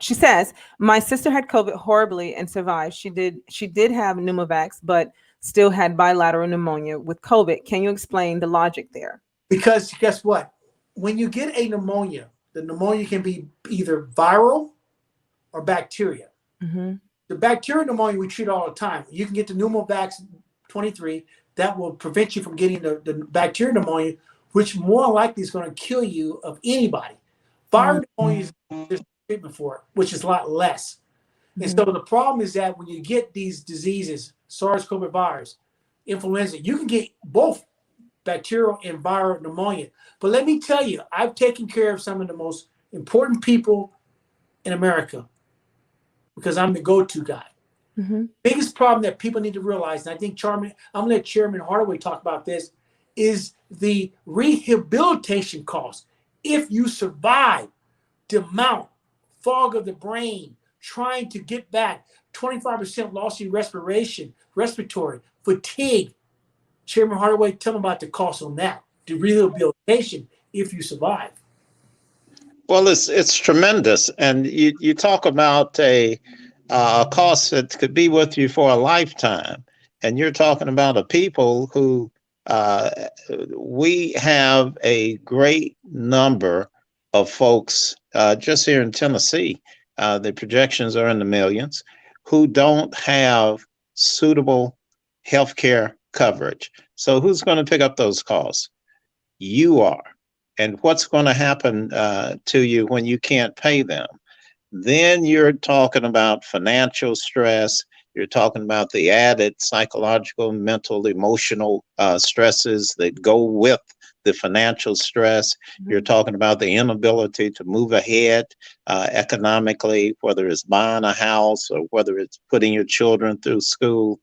says, "My sister had COVID horribly and survived. She did have Pneumovax, but still had bilateral pneumonia with COVID. Can you explain the logic there?" Because guess what? when you get a pneumonia, the pneumonia can be either viral or bacteria. Mm-hmm. The bacterial pneumonia we treat all the time. You can get the Pneumovax 23 that will prevent you from getting the bacterial pneumonia, which more likely is going to kill you of anybody. Viral pneumonia, there's treatment for it, which is a lot less. And so the problem is that when you get these diseases, SARS-CoV virus, influenza, you can get both bacterial and viral pneumonia. But let me tell you, I've taken care of some of the most important people in America because I'm the go-to guy. Mm-hmm. Biggest problem that people need to realize, and I think I'm gonna let Chairman Hardaway talk about this, is the rehabilitation cost. If you survive the amount, fog of the brain, trying to get back, 25% loss of respiration, respiratory, fatigue. Chairman Hardaway, tell them about the cost on that, the rehabilitation if you survive. Well, it's tremendous, and you talk about a cost that could be with you for a lifetime, and you're talking about a people who uh, we have a great number of folks just here in Tennessee. The projections are in the millions who don't have suitable health care coverage. So who's going to pick up those costs? You are. And what's going to happen to you when you can't pay them? Then you're talking about financial stress. You're talking about the added psychological, mental, emotional stresses that go with the financial stress. You're talking about the inability to move ahead economically, whether it's buying a house or whether it's putting your children through school.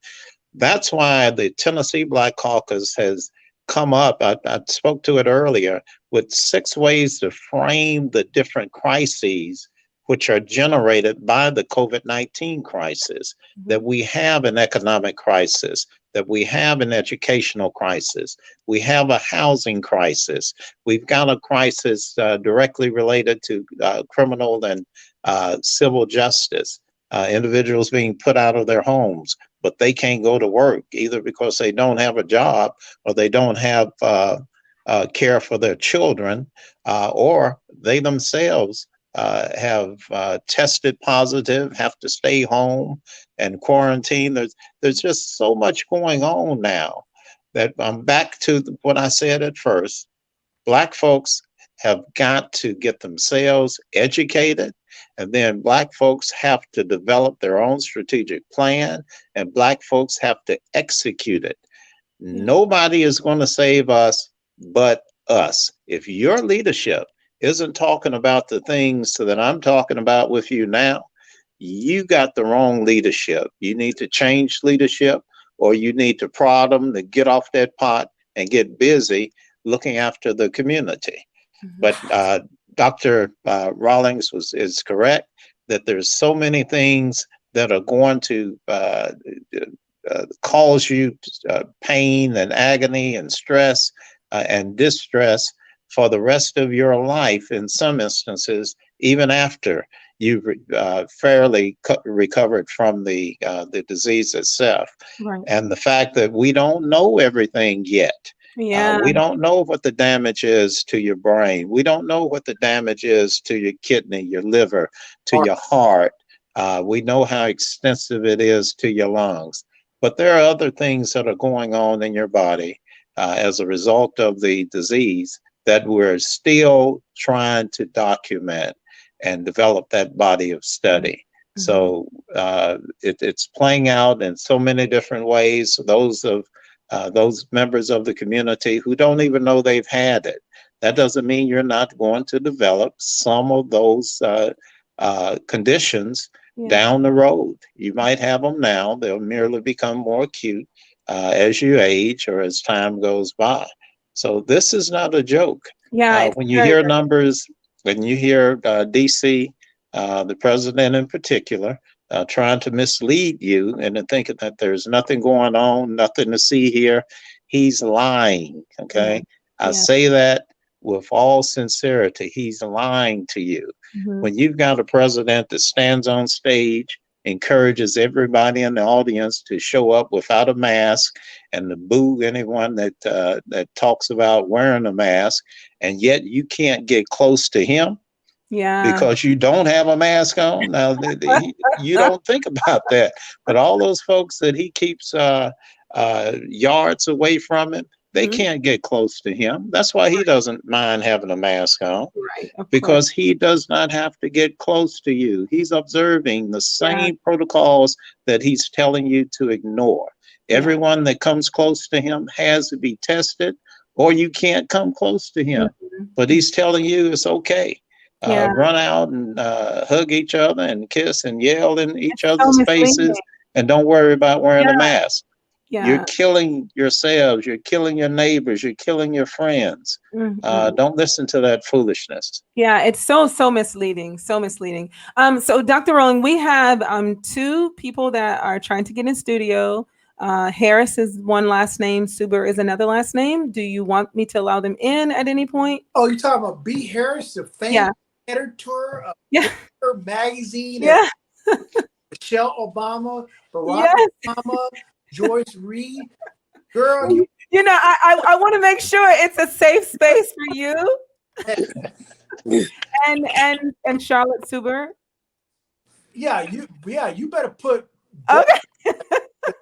That's why the Tennessee Black Caucus has come up. I spoke to it earlier with 6 ways to frame the different crises which are generated by the COVID-19 crisis, that we have an economic crisis, that we have an educational crisis, we have a housing crisis, we've got a crisis directly related to criminal and civil justice, individuals being put out of their homes, but they can't go to work either because they don't have a job or they don't have care for their children, or they themselves have tested positive, have to stay home and quarantine. There's just so much going on now that I'm back to what I said at first. Black folks have got to get themselves educated, and then Black folks have to develop their own strategic plan, and Black folks have to execute it. Nobody is going to save us but us. If your leadership isn't talking about the things that I'm talking about with you now, you got the wrong leadership. You need to change leadership, or you need to prod them to get off that pot and get busy looking after the community. But Dr. Rawlings is correct that there's so many things that are going to cause you pain and agony and stress and distress for the rest of your life in some instances, even after you've fairly recovered from the disease itself. Right. And the fact that we don't know everything yet. Yeah. We don't know what the damage is to your brain. We don't know what the damage is to your kidney, your liver, to your heart. We know how extensive it is to your lungs. But there are other things that are going on in your body as a result of the disease that we're still trying to document and develop that body of study. So it's playing out in so many different ways. Those members of the community who don't even know they've had it. That doesn't mean you're not going to develop some of those conditions down the road. You might have them now. They'll merely become more acute as you age or as time goes by. So this is not a joke. Yeah. When you hear numbers, when you hear DC, the president in particular, trying to mislead you into thinking that there's nothing going on, nothing to see here, he's lying. Okay. I say that with all sincerity. He's lying to you. When you've got a president that stands on stage encourages everybody in the audience to show up without a mask and to boo anyone that talks about wearing a mask, and yet you can't get close to him Yeah. because you don't have a mask on. Now, you don't think about that, but all those folks that he keeps yards away from him, they can't get close to him. That's why he doesn't mind having a mask on, Right. Of because course. he does not have to get close to you. He's observing the Yeah. same protocols that he's telling you to ignore. Yeah. Everyone that comes close to him has to be tested, or you can't come close to him. But he's telling you it's okay. Yeah. Run out and hug each other and kiss and yell in each It's so other's misleading. faces, and don't worry about wearing a mask. You're Yeah. killing yourselves. You're killing your neighbors. You're killing your friends. Don't listen to that foolishness. Yeah, it's so misleading, so misleading. So Dr. Rolling, we have two people that are trying to get in studio. Harris is one last name, Suber is another last name. Do you want me to allow them in at any point? Oh, you're talking about B. Harris, the famous editor of Paper magazine, and Michelle Obama, Barack Obama, Joyce Reed. Girl, you know, I want to make sure it's a safe space for you. and Charlotte Suber. Yeah, you better put. Okay.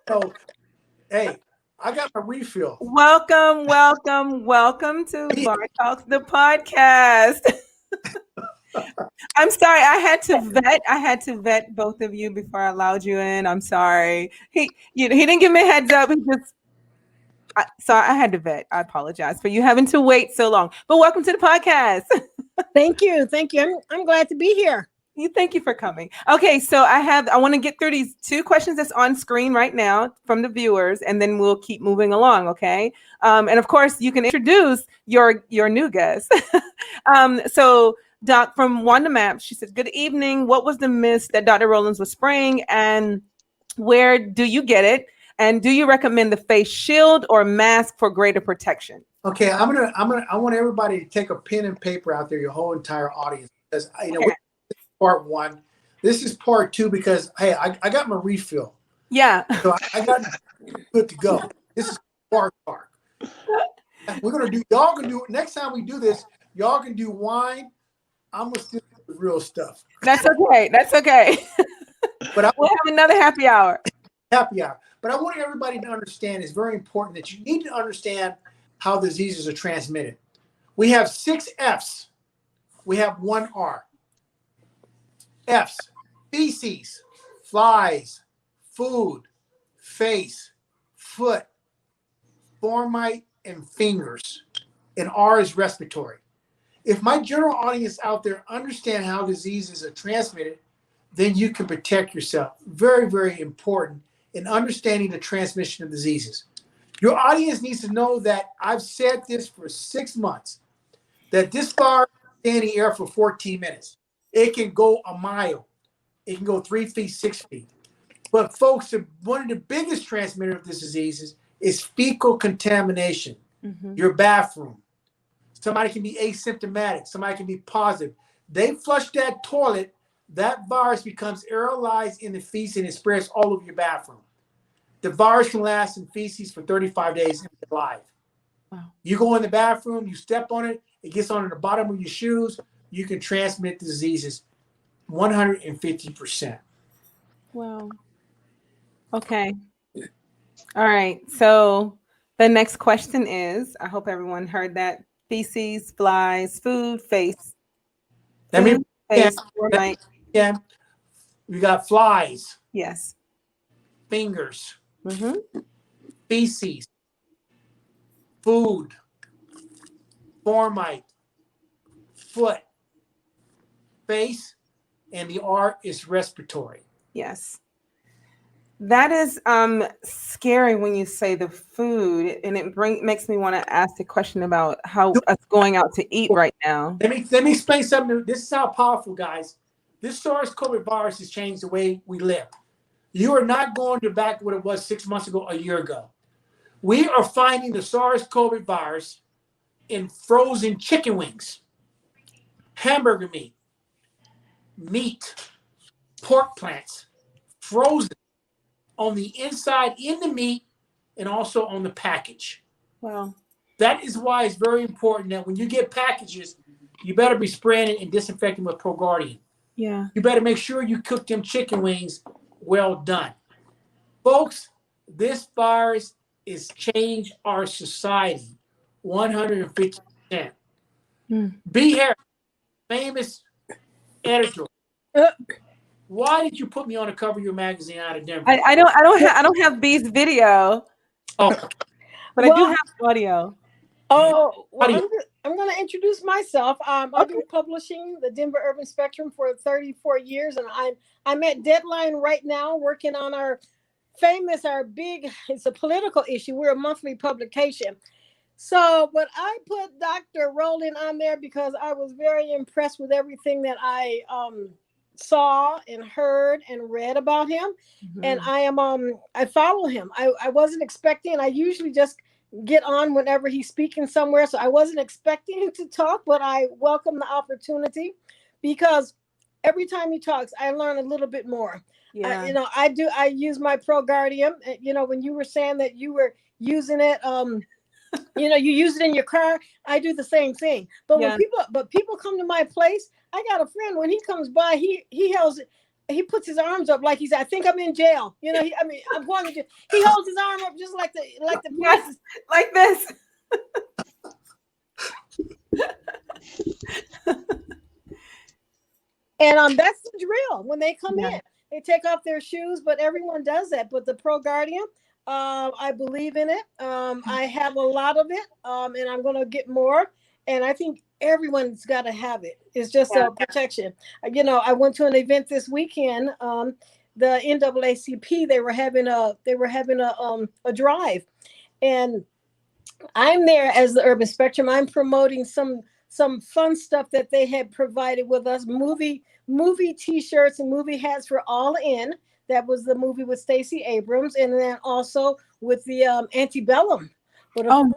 So, hey, I got my refill. Welcome to Bar Talks, the podcast. I'm sorry, I had to vet both of you before I allowed you in. I'm sorry. He didn't give me a heads up. Sorry, I had to vet. I apologize for you having to wait so long. But welcome to the podcast. Thank you. I'm glad to be here. Thank you for coming. Okay, so I want to get through these two questions that's on screen right now from the viewers, and then we'll keep moving along. Okay, and of course you can introduce your new guest. So Doc from Wanda Maps, she said, "Good evening. What was the mist that Dr. Rollins was spraying, and where do you get it? And do you recommend the face shield or mask for greater protection?" Okay, I want everybody to take a pen and paper out there, your whole entire audience, because part one. This is part two because hey, I got my refill. Yeah. So I got good to go. This is part. We're gonna do. Y'all can do next time we do this. Y'all can do wine. I'm gonna still do the real stuff. That's okay. But we'll have another happy hour. But I want everybody to understand, it's very important that you need to understand how diseases are transmitted. We have 6 F's. We have 1 R. F's: feces, flies, food, face, foot, formite, and fingers. And R is respiratory. If my general audience out there understand how diseases are transmitted, then you can protect yourself. Very, very important in understanding the transmission of diseases. Your audience needs to know that I've said this for 6 months, that this virus can stay in the air for 14 minutes. It can go a mile. It can go 3 feet, 6 feet. But folks, one of the biggest transmitters of this disease is fecal contamination. Your bathroom. Somebody can be asymptomatic. Somebody can be positive. They flush that toilet, that virus becomes aerosolized in the feces and it spreads all over your bathroom. The virus can last in feces for 35 days and be alive. Wow. You go in the bathroom, you step on it, it gets on the bottom of your shoes, you can transmit the diseases 150%. Wow. Okay. All right. So the next question is, I hope everyone heard that: feces, flies, food, face. Food, face, yeah. We got flies. Yes. Fingers. Feces. Food. Formite. Foot. Face. And the R is respiratory. Yes. That is scary when you say the food, and it makes me want to ask the question about how us going out to eat right now. Let me explain something. This is how powerful, guys. This SARS-CoV virus has changed the way we live. You are not going to back what it was 6 months ago, a year ago. We are finding the SARS-CoV virus in frozen chicken wings, hamburger meat, pork plants, frozen on the inside in the meat and also on the package. Wow. That is why it's very important that when you get packages, you better be spraying it and disinfecting with ProGuardian. Yeah. You better make sure you cook them chicken wings well done. Folks, this virus has changed our society 150%. B. Harris, famous editor. Why did you put me on the cover of your magazine out of Denver? I don't have B's video. Oh, but I do have audio. Oh, well, I'm going to introduce myself. I've been publishing the Denver Urban Spectrum for 34 years, and I'm at deadline right now working on our big, it's a political issue. We're a monthly publication. So, but I put Dr.lanerolling on there because I was very impressed with everything that I saw and heard and read about him. And I follow him. I wasn't expecting, I usually just get on whenever he's speaking somewhere. So I wasn't expecting him to talk, but I welcome the opportunity because every time he talks, I learn a little bit more. Yeah. I use my ProGuardian. When you were saying that you were using it, you use it in your car. I do the same thing. But when people come to my place, I got a friend, when he comes by, he puts his arms up like he's, I think I'm in jail. I'm going to jail. He holds his arm up just like the yes, like this. And that's the drill. When they come in, they take off their shoes, but everyone does that. But the ProGuardian, I believe in it. I have a lot of it, and I'm going to get more. And I think everyone's got to have it. It's just a protection. I went to an event this weekend. The NAACP, they were having a drive, and I'm there as the Urban Spectrum. I'm promoting some fun stuff that they had provided with us. Movie T-shirts and movie hats for All In. That was the movie with Stacey Abrams, and then also with the Antebellum. But of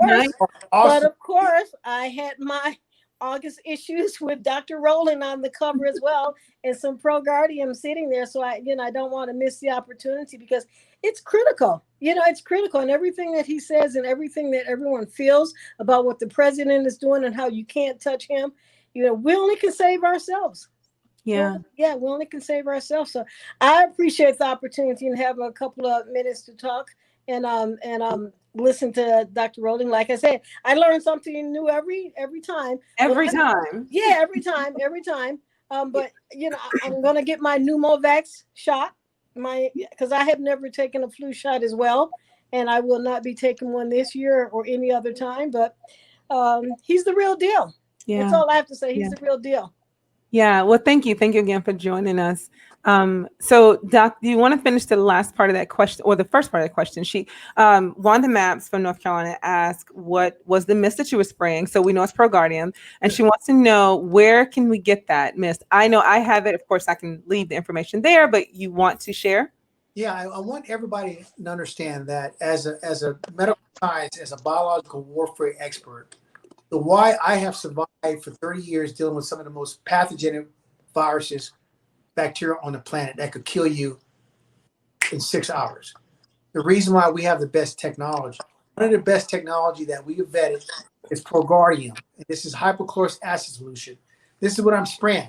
course, I had my August issues with Dr.lanerolling on the cover as well, and some ProGuardian sitting there. So I don't want to miss the opportunity because it's critical. It's critical, and everything that he says and everything that everyone feels about what the president is doing and how you can't touch him. We only can save ourselves. Yeah. We only can save ourselves. So I appreciate the opportunity and have a couple of minutes to talk and listen to Dr.lanerolling. Like I said, I learn something new every time. Every time. Yeah, every time. But I'm gonna get my pneumovax shot, because I have never taken a flu shot as well, and I will not be taking one this year or any other time. But he's the real deal. Yeah. That's all I have to say. He's the real deal. Yeah. Well, thank you. Thank you again for joining us. So Doc, do you want to finish the last part of that question or the first part of that question? Wanda Maps from North Carolina asked, what was the mist that you were spraying? So we know it's ProGuardian, and she wants to know, where can we get that mist? I know I have it. Of course, I can leave the information there, but you want to share? Yeah, I want everybody to understand that as a medical science, as a biological warfare expert, the why I have survived for 30 years dealing with some of the most pathogenic viruses, bacteria on the planet that could kill you in 6 hours. The reason why we have the best technology, one of the best technology that we have vetted is ProGuardian. And this is hypochlorous acid solution. This is what I'm spraying.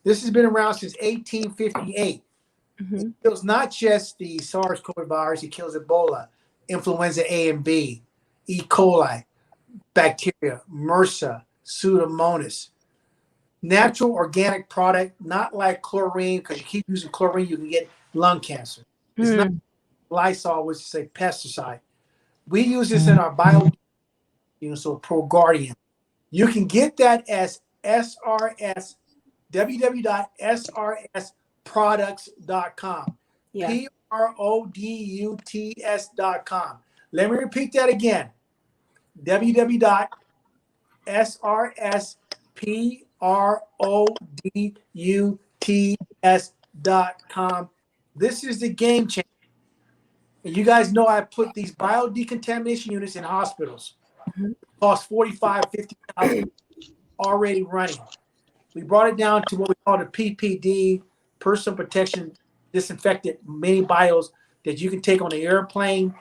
This has been around since 1858. It kills not just the SARS-CoV virus, it kills Ebola, influenza A and B, E. coli, bacteria, MRSA, Pseudomonas. Natural organic product, not like chlorine, because you keep using chlorine, you can get lung cancer. It's not Lysol, which is a pesticide. We use this in our so ProGuardian. You can get that as SRS, www.srsproducts.com. Yeah. PRODUTS.com. Let me repeat that again. www.srsproduts.com. This is the game changer. And you guys know I put these biodecontamination units in hospitals. Cost $45,000, $50,000 already running. We brought it down to what we call the PPD, personal protection disinfectant mini bottles that you can take on the airplane.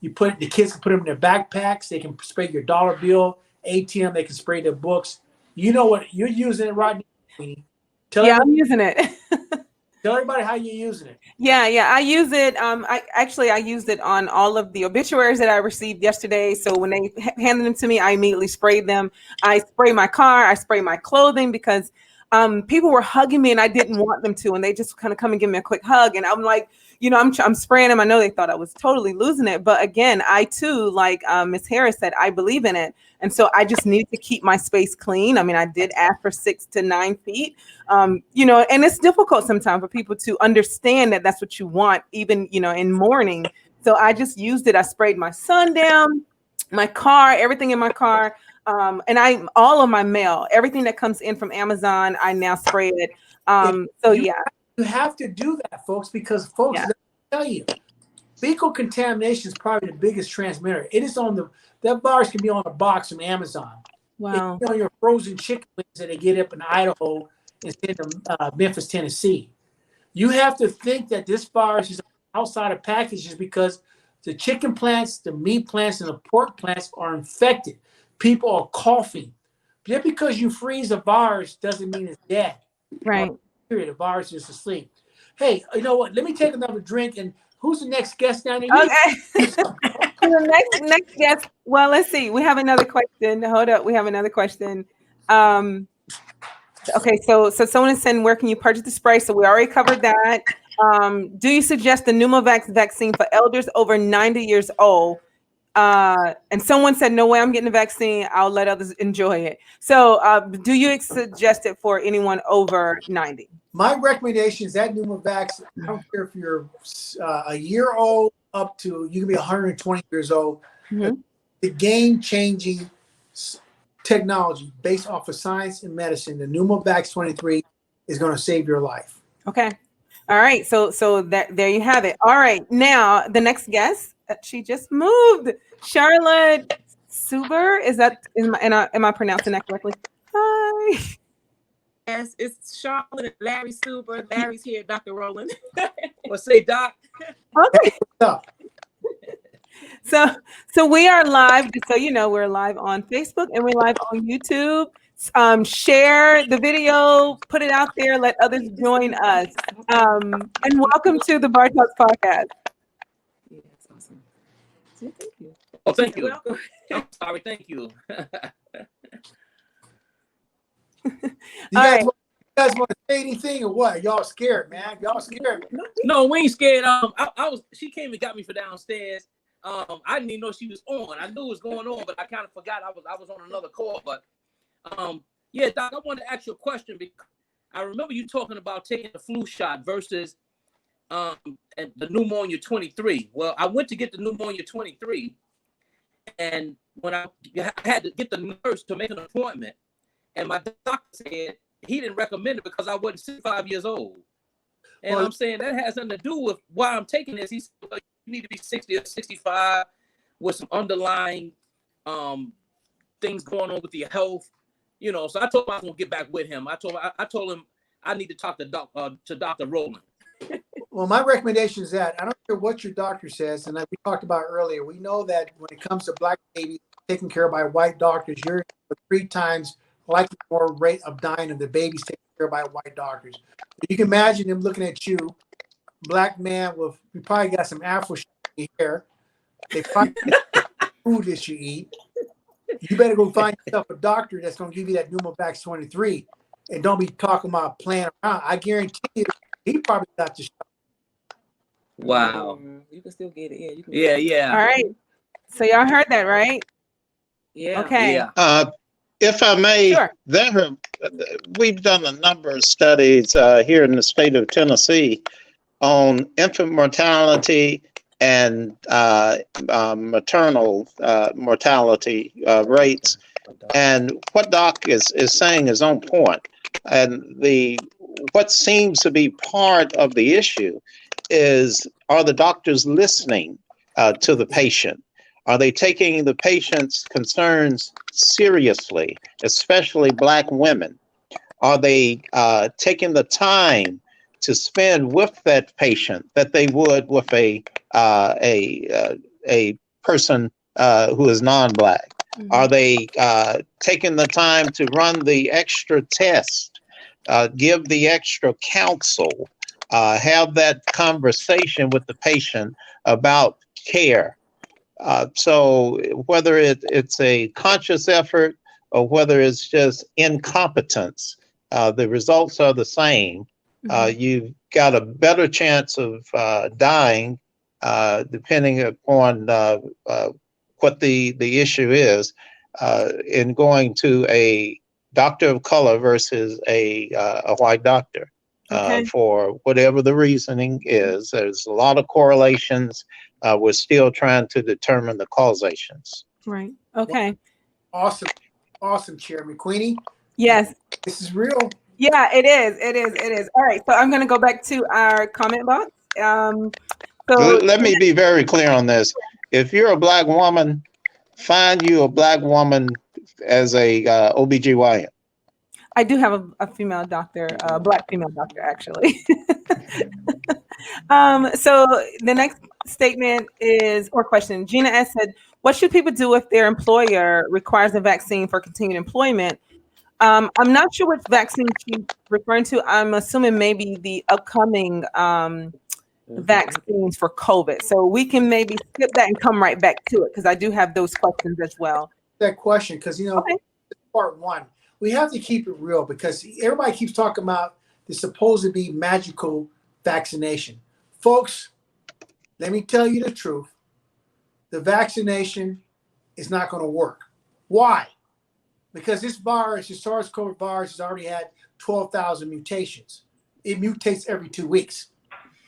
The kids can put them in their backpacks. They can spray your dollar bill, ATM. They can spray their books. You know what? You're using it right now, Queenie. I'm using it. Tell everybody how you're using it. Yeah, I use it. I used it on all of the obituaries that I received yesterday. So when they handed them to me, I immediately sprayed them. I spray my car. I spray my clothing because people were hugging me and I didn't want them to, and they just kind of come and give me a quick hug. And I'm like, I'm spraying them. I know they thought I was totally losing it, but again, I too, like Ms. Harris said, I believe in it. And so I just need to keep my space clean. I mean, I did ask for 6 to 9 feet, and it's difficult sometimes for people to understand that that's what you want, even, in mourning. So I just used it. I sprayed my son down, my car, everything in my car. And all of my mail, everything that comes in from Amazon, I now spray it. You have to do that, folks, because folks, let me tell you, fecal contamination is probably the biggest transmitter. It is that virus can be on a box from Amazon. Wow. It can be on your frozen chicken wings that they get up in Idaho instead of Memphis, Tennessee. You have to think that this virus is outside of packages because the chicken plants, the meat plants, and the pork plants are infected. People are coughing. Just because you freeze a virus doesn't mean it's dead. Right. The virus is asleep. Hey, you know what? Let me take another drink. And who's the next guest down there? Okay. The next guest. Well, let's see. We have another question. Hold up. We have another question. Okay, so someone is saying, where can you purchase the spray? So we already covered that. Do you suggest the Pneumovax vaccine for elders over 90 years old? And someone said, no way, I'm getting the vaccine. I'll let others enjoy it. So do you suggest it for anyone over 90? My recommendation is that Pneumovax, I don't care if you're a year old up to, you can be 120 years old. Mm-hmm. The game-changing technology based off of science and medicine, the Pneumovax 23 is going to save your life. Okay. All right. So there you have it. All right. Now, the next guest. She just moved. Charlotte Suber. Am I pronouncing that correctly? Hi. Yes, it's Charlotte and Larry Suber. Larry's here, Dr.lanerolling. Well, say Doc. Okay. So we are live. Just so you know, we're live on Facebook and we're live on YouTube. Share the video, put it out there, let others join us. And welcome to the Bar Talks podcast. Thank you. Oh, thank you. I'm sorry. Thank you. You guys want to say anything or what? Y'all scared, man? Y'all scared? No, we ain't scared. She came and got me for downstairs. I didn't even know she was on. I knew it was going on, but I kind of forgot I was on another call. But yeah, Doc, I wanted to ask you a question because I remember you talking about taking the flu shot versus and the pneumonia 23. Well, I went to get the pneumonia 23, and when I had to get the nurse to make an appointment, and my doctor said he didn't recommend it because I wasn't 65 years old. And I'm saying that has nothing to do with why I'm taking this. He said, well, you need to be 60 or 65 with some underlying things going on with your health, So I told him I was gonna get back with him. I told him I need to talk to Dr.lanerolling. Well, my recommendation is that I don't care what your doctor says, and like we talked about earlier, we know that when it comes to black babies taken care of by white doctors, you're 3 times likely more rate of dying of the babies taken care of by white doctors. You can imagine them looking at you, black man with, you probably got some Afro hair. They probably food that you eat. You better go find yourself a doctor that's going to give you that Pneumovax 23, and don't be talking about playing around. I guarantee you, he probably got the shot. Wow. You can still get it. Yeah. You can Yeah. All right. So y'all heard that, right? Yeah. Okay. Yeah. If I may, Sure. We've done a number of studies here in the state of Tennessee on infant mortality and maternal mortality rates. And what Doc is saying is on point. And what seems to be part of the issue is, are the doctors listening to the patient? Are they taking the patient's concerns seriously, especially Black women? Are they taking the time to spend with that patient that they would with a person who is non-Black? Are they taking the time to run the extra test, give the extra counsel, have that conversation with the patient about care? So whether it's a conscious effort or whether it's just incompetence, the results are the same. You've got a better chance of dying, depending upon what the issue is, in going to a doctor of color versus a white doctor. For whatever the reasoning is, there's a lot of correlations. We're still trying to determine the causations. Right. Okay. Awesome. Awesome, Chairman Queenie. Yes. This is real. Yeah, it is. It is. It is. All right. So I'm going to go back to our comment box. So Let me be very clear on this. If you're a Black woman, find you a Black woman as a OBGYN. I do have a female doctor, a Black female doctor, actually. So the next statement is, or question, Gina S. said, what should people do if their employer requires a vaccine for continued employment? I'm not sure which vaccine she's referring to. I'm assuming maybe the upcoming vaccines for COVID. So we can maybe skip that and come right back to it, because I do have those questions as well. That question, because, part one, we have to keep it real, because everybody keeps talking about the supposed to be magical vaccination. Folks, let me tell you the truth. The vaccination is not going to work. Why? Because this virus, the SARS-CoV virus, has already had 12,000 mutations. It mutates every 2 weeks.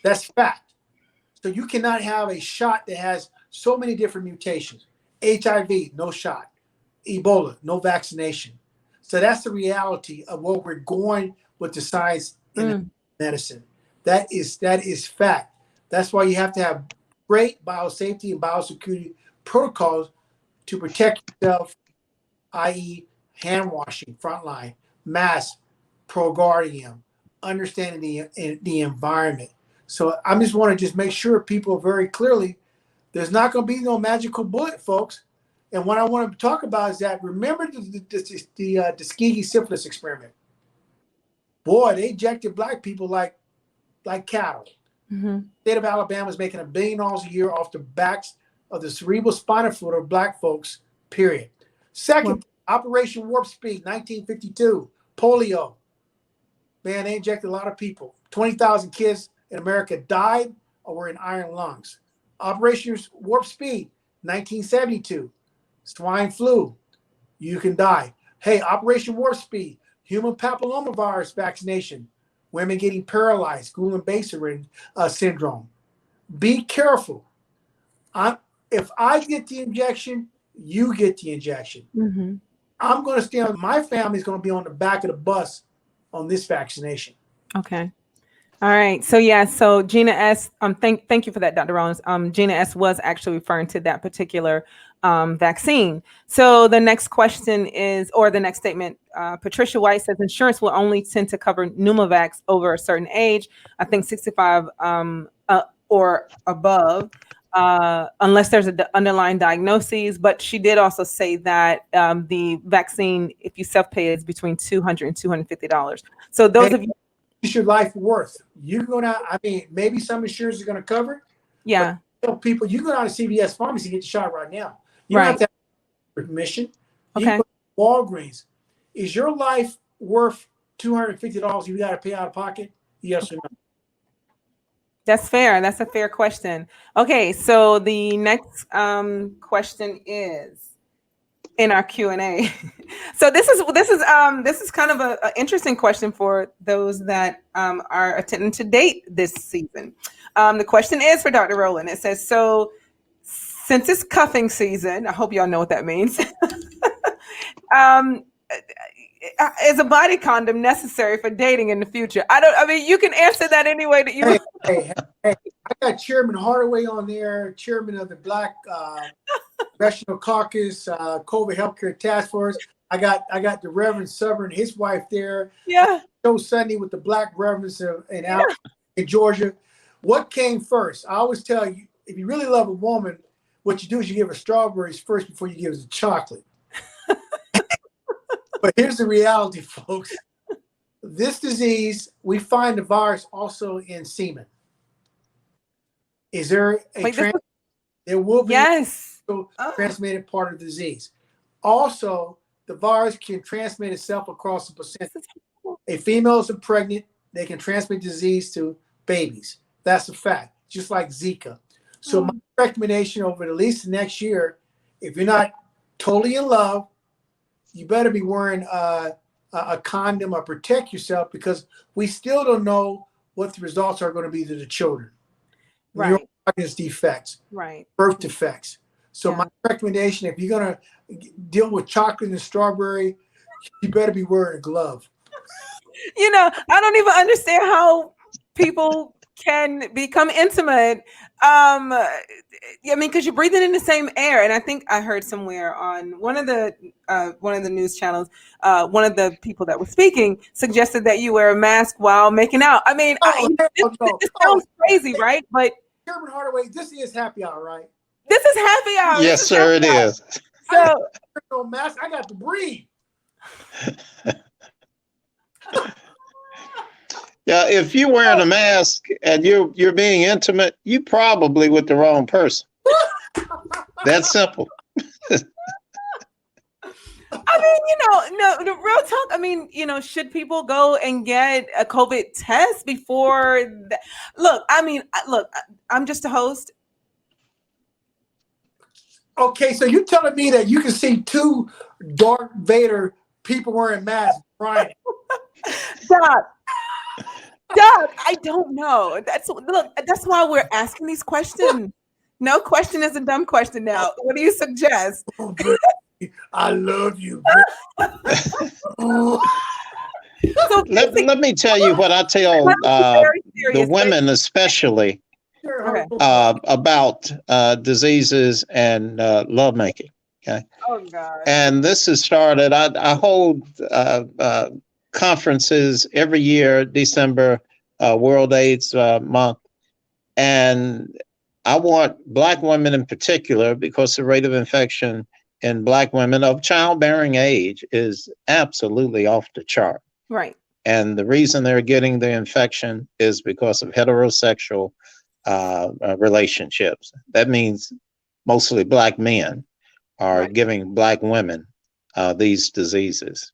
That's fact. So you cannot have a shot that has so many different mutations. HIV, no shot. Ebola, no vaccination. So that's the reality of what we're going with the science and medicine. That is fact. That's why you have to have great biosafety and biosecurity protocols to protect yourself, i.e. hand washing, frontline, mask, ProGuardian, understanding the environment. So I just want to just make sure people very clearly, there's not going to be no magical bullet, folks. And what I want to talk about is that, remember the Tuskegee syphilis experiment. Boy, they injected Black people like cattle. State of Alabama is making $1 billion a year off the backs of the cerebral spinal fluid of Black folks, period. Second, Operation Warp Speed, 1952, polio. Man, they injected a lot of people. 20,000 kids in America died or were in iron lungs. Operation Warp Speed, 1972, swine flu. You can die. Hey, Operation Warp Speed, human papillomavirus vaccination. Women getting paralyzed, Guillain-Barré syndrome. Be careful. If I get the injection, you get the injection. I'm going to stay on. My family's going to be on the back of the bus on this vaccination. Okay. All right. So yeah. So Gina S. Thank you for that, Dr. Rollins. Gina S. was actually referring to that particular vaccine. So the next question is, or the next statement, Patricia White says insurance will only tend to cover Pneumovax over a certain age. I think 65 or above, unless there's an underlying diagnosis. But she did also say that the vaccine, if you self-pay, is between $200 and $250. So those of you. What's your life worth? You go down, I mean, maybe some insurance are going to cover it. Yeah. Tell people, you go down to CVS Pharmacy and get the shot right now. You don't have to have permission. You can go to Walgreens. Is your life worth $250 you got to pay out of pocket? Yes or no? That's fair. That's a fair question. Okay, so the next question is in our Q&A. So this is kind of an interesting question for those that are attending to date this season. The question is for Dr. Rowland. It says, so since it's cuffing season, I hope y'all know what that means. Is a body condom necessary for dating in the future? I mean, you can answer that any way that you. Hey, I got Chairman Hardaway on there, Chairman of the Black Congressional Caucus, COVID Healthcare Task Force. I got the Reverend Severn, his wife there. Yeah. show Sunday with the black reverends in Georgia. What came first? I always tell you, if you really love a woman, what you do is you give her strawberries first before you give her the chocolate. But here's the reality, folks. This disease, we find the virus also in semen. Is there there will be transmitted part of the disease. Also, the virus can transmit itself across the placenta. If females are pregnant, they can transmit disease to babies. That's a fact, just like Zika. So my recommendation over at least the next year, if you're not totally in love, you better be wearing a condom or protect yourself, because we still don't know what the results are going to be to the children. Right. Neurogenous defects, right, birth defects. So my recommendation, if you're going to deal with chocolate and strawberry, you better be wearing a glove. You know, I don't even understand how people can become intimate. I mean, because you're breathing in the same air. And I think I heard somewhere on one of the news channels, one of the people that was speaking suggested that you wear a mask while making out. I mean, this sounds crazy, right? But Chairman Hardaway, this is happy hour, right? This is happy hour. Yes, sir, it is. So, no mask. I got to breathe. Yeah, if you're wearing a mask and you're being intimate, you probably with the wrong person. That's simple. I mean, no, the real talk. I mean, should people go and get a COVID test before? Look, I'm just a host. Okay, so you're telling me that you can see two Darth Vader people wearing masks, right? Doc, I don't know. That's why we're asking these questions. No question is a dumb question now. What do you suggest? Oh, I love you. So let me tell you what I tell the women especially about diseases and lovemaking. Okay. Oh God. And this has started. I hold conferences every year, December, World AIDS Month, and I want Black women in particular, because the rate of infection in Black women of childbearing age is absolutely off the chart. Right. And the reason they're getting the infection is because of heterosexual relationships. That means mostly Black men are giving Black women these diseases.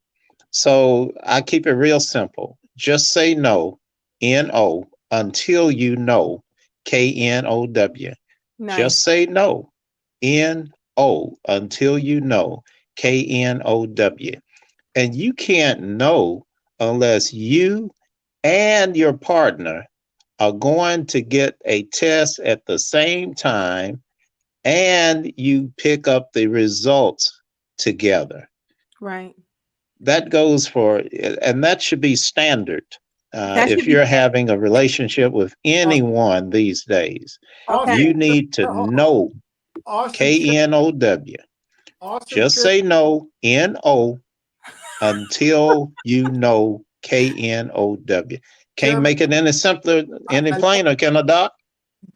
So I keep it real simple. Just say no, N-O, until you know, K-N-O-W. Nice. Just say no, N-O, until you know, K-N-O-W. And you can't know unless you and your partner are going to get a test at the same time and you pick up the results together. Right. That goes for, and that should be standard if you're having a relationship with anyone these days. Okay. You need to know, K-N-O-W. Just say no, N-O, until you know, K-N-O-W. Can't make it any simpler, any plainer, can I, Doc?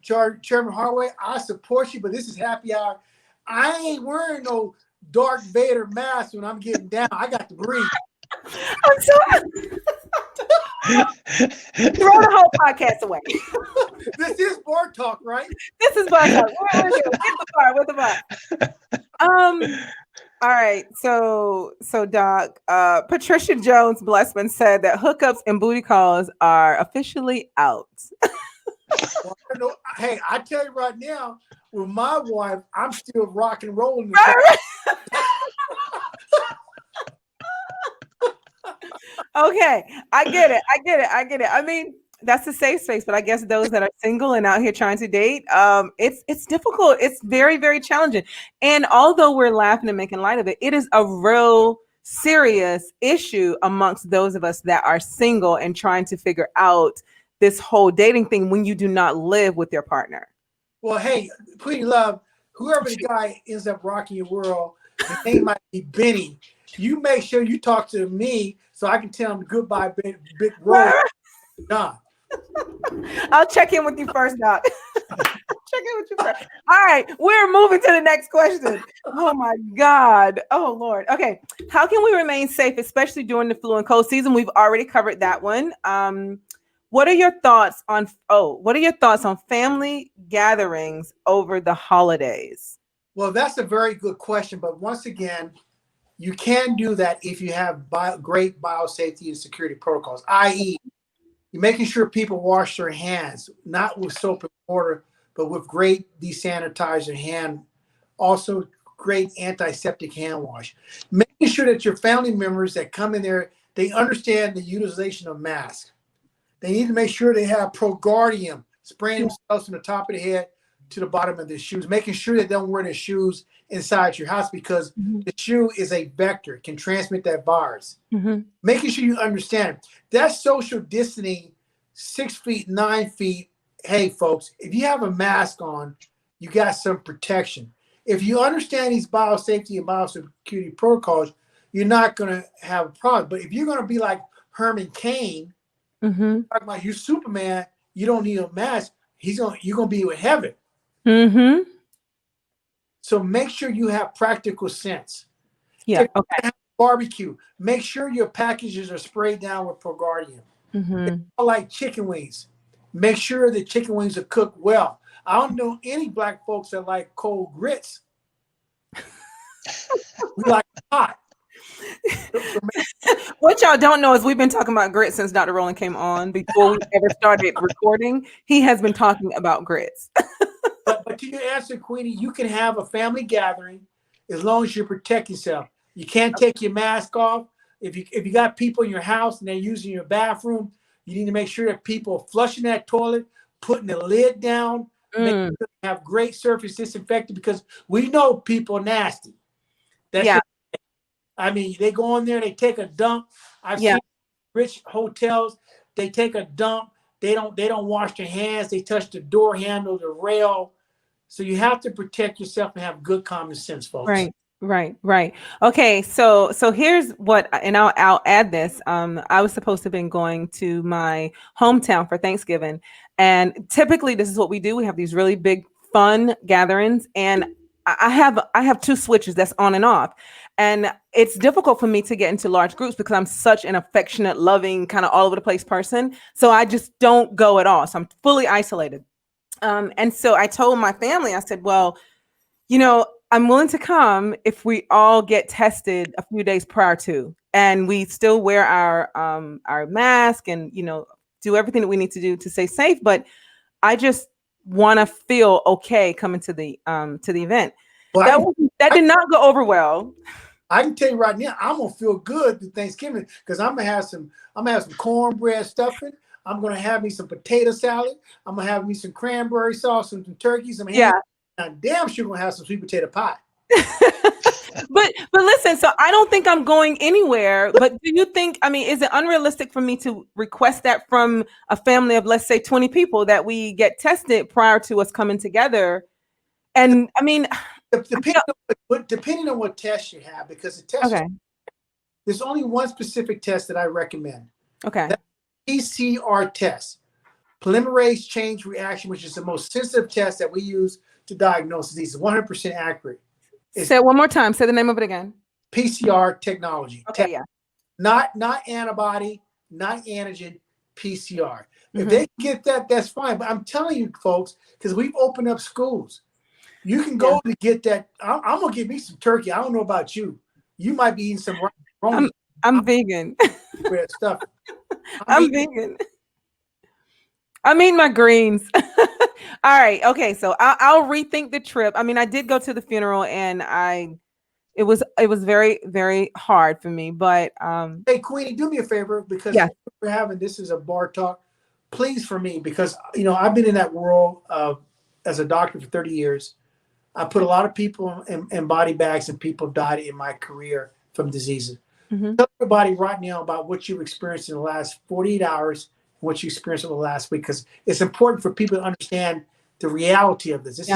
Chairman Hardaway, I support you, but this is happy hour. I ain't wearing no Darth Vader mask when I'm getting down. I got to breathe. I'm sorry. Throw the whole podcast away. This is bar talk, right? This is bar talk. With the bar. All right. So Doc, Patricia Jones Blessman said that hookups and booty calls are officially out. Well, hey, I tell you right now, with my wife, I'm still rock and rolling. Okay, I get it. I mean, that's a safe space, but I guess those that are single and out here trying to date, it's difficult. It's very, very challenging. And although we're laughing and making light of it, it is a real serious issue amongst those of us that are single and trying to figure out this whole dating thing when you do not live with your partner. Well, hey, please love, whoever the guy ends up rocking your world, his name might be Benny. You make sure you talk to me so I can tell them goodbye, big roll. Right. Done. I'll check in with you first, Doc. Check in with you first. All right, we're moving to the next question. Oh my God. Oh Lord. Okay. How can we remain safe, especially during the flu and cold season? We've already covered that one. What are your thoughts on family gatherings over the holidays? Well, that's a very good question. But once again, you can do that if you have great biosafety and security protocols, i.e., you're making sure people wash their hands, not with soap and water, but with great desanitizer hand, also great antiseptic hand wash. Making sure that your family members that come in there, they understand the utilization of masks. They need to make sure they have ProGuardium spraying themselves from the top of the head to the bottom of their shoes, making sure they don't wear their shoes inside your house because the shoe is a vector, it can transmit that virus. Making sure you understand that social distancing, 6 feet, 9 feet. Hey, folks, if you have a mask on, you got some protection. If you understand these biosafety and biosecurity protocols, you're not going to have a problem. But if you're going to be like Herman Cain, talking about you Superman, you don't need a mask. You're going to be with heaven. So make sure you have practical sense. Yeah. Okay. Barbecue. Make sure your packages are sprayed down with ProGuardium. Like chicken wings. Make sure the chicken wings are cooked well. I don't know any black folks that like cold grits. We like hot. What y'all don't know is we've been talking about grits since Dr. Rowling came on. Before we ever started recording, he has been talking about grits. But to your answer, Queenie, you can have a family gathering as long as you protect yourself. You can't take your mask off. If you got people in your house and they're using your bathroom, you need to make sure that people are flushing that toilet, putting the lid down, make sure they have great surface disinfectant because we know people are nasty. I mean, they go in there, they take a dump. I've seen rich hotels, they take a dump, they don't wash their hands, they touch the door handle, the rail. So you have to protect yourself and have good common sense, folks. Right. Okay, so here's what, and I'll add this. I was supposed to have been going to my hometown for Thanksgiving, and typically this is what we do. We have these really big fun gatherings, and I have two switches that's on and off, and it's difficult for me to get into large groups because I'm such an affectionate, loving, kind of all over the place person. So I just don't go at all. So I'm fully isolated. And so I told my family, I said, well, I'm willing to come if we all get tested a few days prior to, and we still wear our mask and, do everything that we need to do to stay safe. But I just want to feel okay coming to the event. Well, that did not go over well. I can tell you right now, I'm gonna feel good to Thanksgiving because I'm gonna have some cornbread stuffing. I'm gonna have me some potato salad. I'm gonna have me some cranberry sauce and some turkeys. I'm damn sure gonna have some sweet potato pie. but listen, so I don't think I'm going anywhere. But do you think? I mean, is it unrealistic for me to request that from a family of, let's say, 20 people, that we get tested prior to us coming together? And I mean, depending on what test you have, because the test, there's only one specific test that I recommend. Okay. That's PCR test, polymerase chain reaction, which is the most sensitive test that we use to diagnose disease. 100% accurate. Say it one more time. Say the name of it again. PCR technology. Okay, yeah. Not antibody, not antigen, PCR. If they get that, that's fine. But I'm telling you, folks, because we've opened up schools. You can go to get that. I'm going to get me some turkey. I don't know about you. You might be eating some wrong. I'm vegan. Stuff. I'm vegan. I'm eating my greens. All right. Okay. So I'll rethink the trip. I mean, I did go to the funeral, and it was very, very hard for me. But hey, Queenie, do me a favor, because we're having this is a bar talk. Please, for me, because I've been in that world as a doctor for 30 years. I put a lot of people in body bags, and people died in my career from diseases. Tell everybody right now about what you've experienced in the last 48 hours. What you experienced over the last week, because it's important for people to understand the reality of this.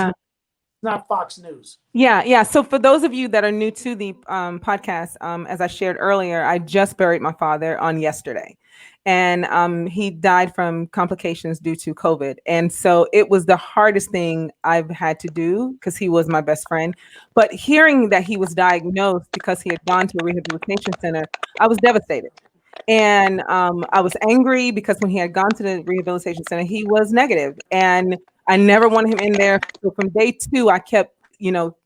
not Fox News. Yeah. So for those of you that are new to the podcast, as I shared earlier, I just buried my father on yesterday, and he died from complications due to COVID. And so it was the hardest thing I've had to do because he was my best friend. But hearing that he was diagnosed because he had gone to a rehabilitation center, I was devastated. And I was angry because when he had gone to the rehabilitation center, he was negative, and I never wanted him in there. So from day two, I kept,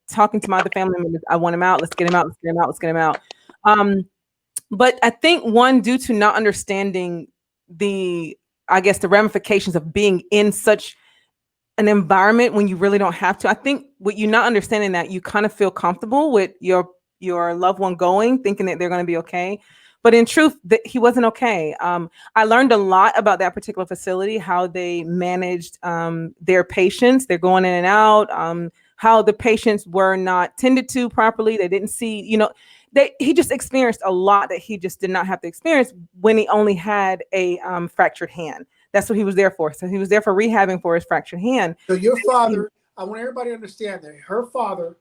talking to my other family members. I want him out. Let's get him out. Let's get him out. Let's get him out. But I think one, due to not understanding the, I guess, the ramifications of being in such an environment when you really don't have to. I think what you not understanding that you kind of feel comfortable with your loved one going, thinking that they're going to be okay. But in truth, that he wasn't okay. I learned a lot about that particular facility, how they managed their patients. They're going in and out. How the patients were not tended to properly. They didn't see, he just experienced a lot that he just did not have to experience when he only had a fractured hand. That's what he was there for. So he was there for rehabbing for his fractured hand. So your father, I want everybody to understand that her father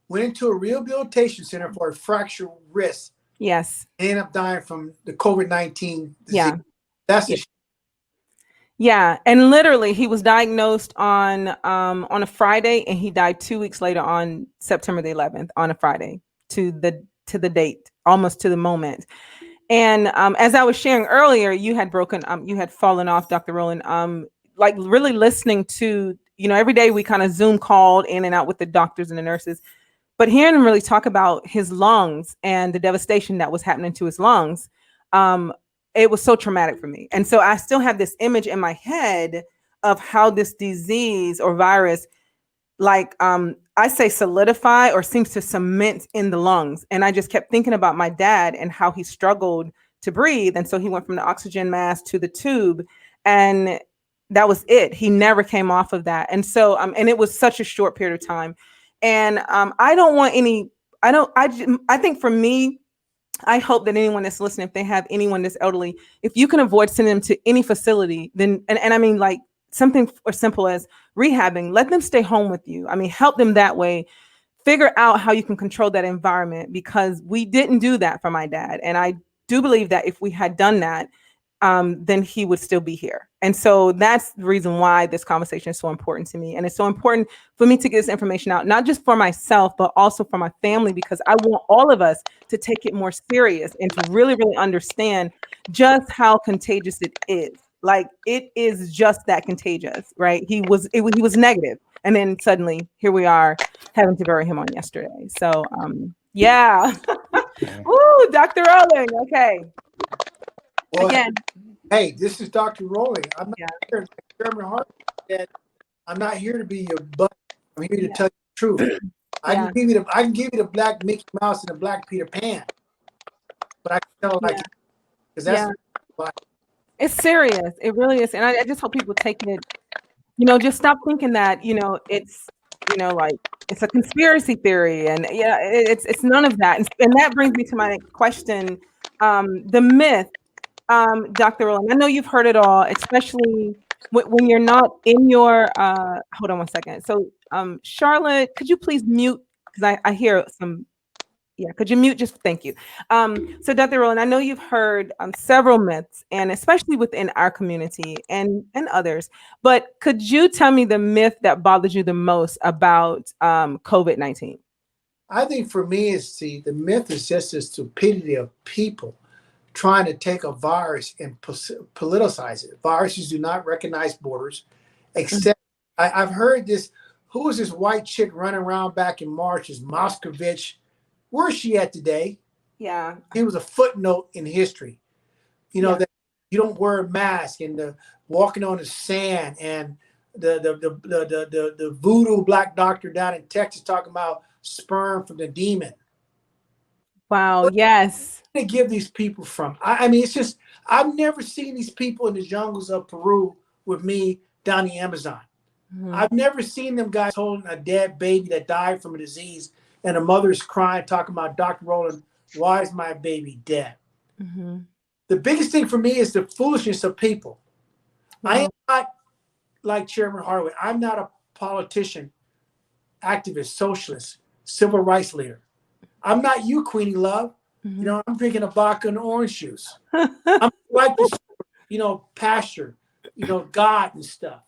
went into a rehabilitation center for a fractured wrist. Yes. And ended up dying from the COVID-19 disease. Yeah. That's yeah. And literally he was diagnosed on a Friday, and he died 2 weeks later on September the 11th on a Friday to the date, almost to the moment. And as I was sharing earlier, you had fallen off, Dr. Rowland, like really listening to, every day we kind of Zoom called in and out with the doctors and the nurses, but hearing him really talk about his lungs and the devastation that was happening to his lungs, it was so traumatic for me. And so I still have this image in my head of how this disease or virus, like I say, solidify or seems to cement in the lungs. And I just kept thinking about my dad and how he struggled to breathe. And so he went from the oxygen mask to the tube, and that was it. He never came off of that. And so, and it was such a short period of time. And I don't want any, I think for me, I hope that anyone that's listening, if they have anyone that's elderly, if you can avoid sending them to any facility, then, and I mean, like something as simple as rehabbing, let them stay home with you. I mean, help them that way. Figure out how you can control that environment, because we didn't do that for my dad. And I do believe that if we had done that, then he would still be here. And so that's the reason why this conversation is so important to me. And it's so important for me to get this information out, not just for myself, but also for my family, because I want all of us to take it more serious and to really, really understand just how contagious it is. Like, it is just that contagious, right? He was negative. And then suddenly here we are having to bury him on yesterday. So, yeah. Woo, Dr. Rowling. Okay. well, Again. Hey, this is Dr. Rowling. I'm not here, like Chairman Hart said, I'm not here to be your butt. I'm here to tell you the truth. I can give you the black Mickey Mouse and the black Peter Pan, but I can tell like because that's it's serious. It really is. And I just hope people take it, just stop thinking that, it's, like it's a conspiracy theory, and it's none of that. And that brings me to my next question. The myth, Dr. Rowland, I know you've heard it all, especially when you're not in your, hold on one second. So, Charlotte, could you please mute? Because I hear some, could you mute? Just thank you. So Dr. Rowland, I know you've heard several myths, and especially within our community and others, but could you tell me the myth that bothers you the most about COVID-19? I think for me, the myth is just the stupidity of people trying to take a virus and politicize it. Viruses do not recognize borders, except I've heard this. Who was this white chick running around back in March? Is Moscovich? Where's she at today? Yeah. He was a footnote in history. That you don't wear a mask, and the walking on the sand, and the voodoo black doctor down in Texas talking about sperm from the demon. Wow. Yes. To give these people from? I mean, it's just I've never seen these people in the jungles of Peru with me down the Amazon. Mm-hmm. I've never seen them guys holding a dead baby that died from a disease, and a mother's crying, talking about, Dr. Rowland, why is my baby dead? Mm-hmm. The biggest thing for me is the foolishness of people. Mm-hmm. I am not like Chairman Hardaway. I'm not a politician activist, socialist, civil rights leader. I'm not you, Queenie Love. You know, I'm drinking a vodka and orange juice. I'm like this, pasture, God and stuff.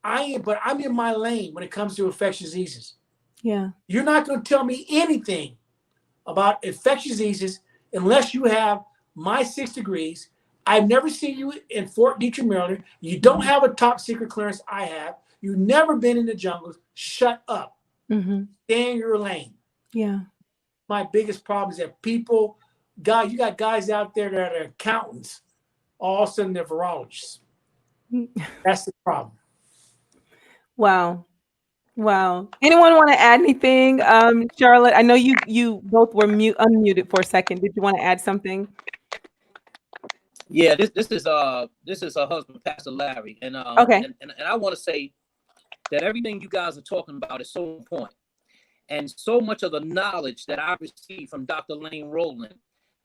But I'm in my lane when it comes to infectious diseases. Yeah. You're not going to tell me anything about infectious diseases unless you have my 6 degrees. I've never seen you in Fort Detrick, Maryland. You don't have a top secret clearance I have. You've never been in the jungles. Shut up. Stay in your lane. Yeah. My biggest problem is that people, God, you got guys out there that are accountants. All of a sudden, they're virologists. That's the problem. Wow. Wow. Anyone want to add anything? Charlotte, I know you both were unmuted for a second. Did you want to add something? Yeah, this is her husband, Pastor Larry, and Okay. and I want to say that everything you guys are talking about is so important, and so much of the knowledge that I received from Dr.lanerolling.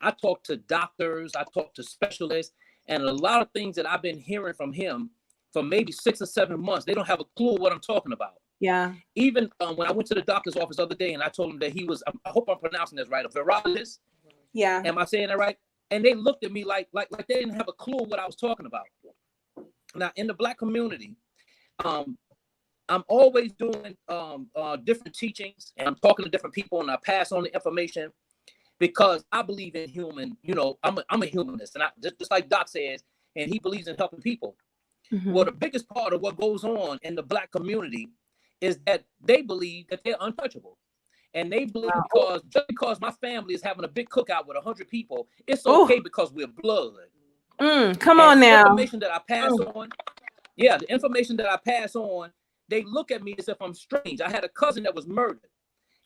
I talk to doctors, I talk to specialists, and a lot of things that I've been hearing from him for maybe 6 or 7 months, they don't have a clue what I'm talking about. Yeah. Even when I went to the doctor's office the other day and I told him that he was, I hope I'm pronouncing this right, a virologist. Yeah. Am I saying that right? And they looked at me like they didn't have a clue what I was talking about. Now, in the Black community, I'm always doing different teachings, and I'm talking to different people, and I pass on the information because I believe in human. I'm a humanist, and I just like Doc says, and he believes in helping people. Well, the biggest part of what goes on in the Black community is that they believe that they're untouchable. And they believe because my family is having a big cookout with 100 people, it's okay because we're blood. Come on now. The information that I pass on, the information that I pass on, they look at me as if I'm strange. I had a cousin that was murdered.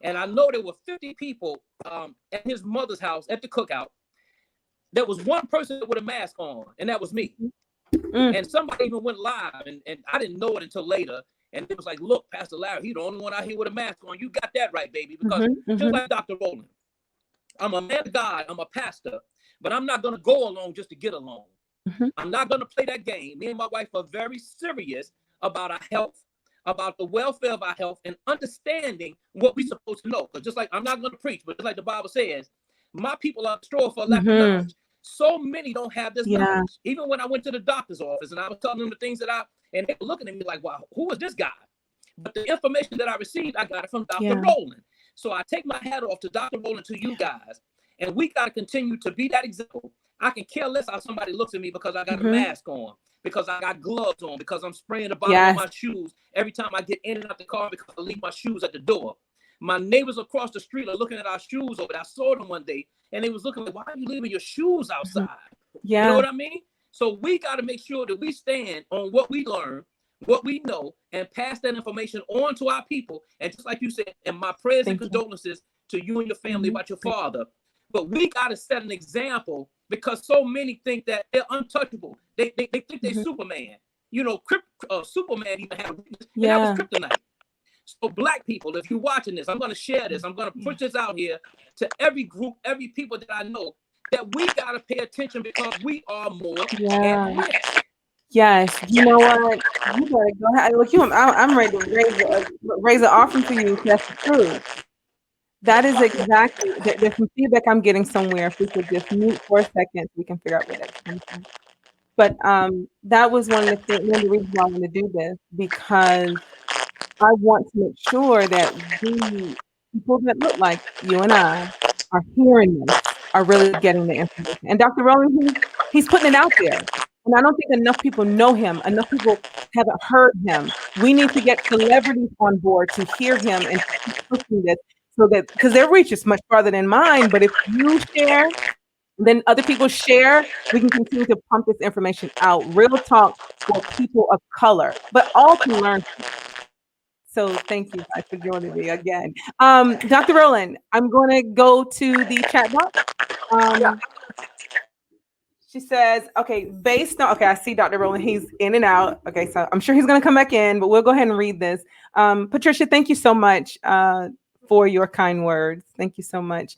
And I know there were 50 people at his mother's house at the cookout. There was one person with a mask on, and that was me. And somebody even went live, and I didn't know it until later. And it was like, look, Pastor Larry, he's the only one out here with a mask on. You got that right, baby. Because just like Dr. Rowland, I'm a man of God, I'm a pastor, but I'm not going to go along just to get along. I'm not going to play that game. Me and my wife are very serious about our health, about the welfare of our health, and understanding what we're supposed to know. Because just like I'm not going to preach, but just like the Bible says, my people are destroyed for lack of knowledge. So many don't have this knowledge. Even when I went to the doctor's office and I was telling them the things that and they were looking at me like, wow, who is this guy? But the information that I received, I got it from Dr. Rowland. So I take my hat off to Dr. Rowland, to you guys, and we got to continue to be that example. I can care less how somebody looks at me because I got a mask on, because I got gloves on, because I'm spraying the bottom of my shoes every time I get in and out the car because I leave my shoes at the door. My neighbors across the street are looking at our shoes over there. I saw them one day, and they was looking like, why are you leaving your shoes outside? You know what I mean? So we got to make sure that we stand on what we learn, what we know, and pass that information on to our people. And just like you said, and my prayers and condolences to you and your family about your father. But we got to set an example because so many think that they're untouchable. They think they're Superman. Superman even had a weakness, and that was kryptonite. So Black people, if you're watching this, I'm going to share this. I'm going to push this out here to every group, every people that I know, that we got to pay attention because we are more at risk. Yes. You know what? You better go ahead. Look, I'm ready to raise an offering for you. That's true. That is exactly. There's some feedback I'm getting somewhere. If we could just mute for a second, we can figure out where that's coming from. But that was one of the reasons why I want to do this, because I want to make sure that we, people that look like you and I, are hearing this, are really getting the information. And Dr. Rowling, he's putting it out there. And I don't think enough people know him. Enough people haven't heard him. We need to get celebrities on board to hear him and to keep pushing this, so that, because their reach is much farther than mine. But if you share, then other people share, we can continue to pump this information out. Real talk for people of color, but all can learn. So thank you guys for joining me again. Dr. Rowland, I'm going to go to the chat box. She says, okay, I see Dr. Rowland, he's in and out. Okay, so I'm sure he's going to come back in, but we'll go ahead and read this. Patricia, thank you so much for your kind words. Thank you so much.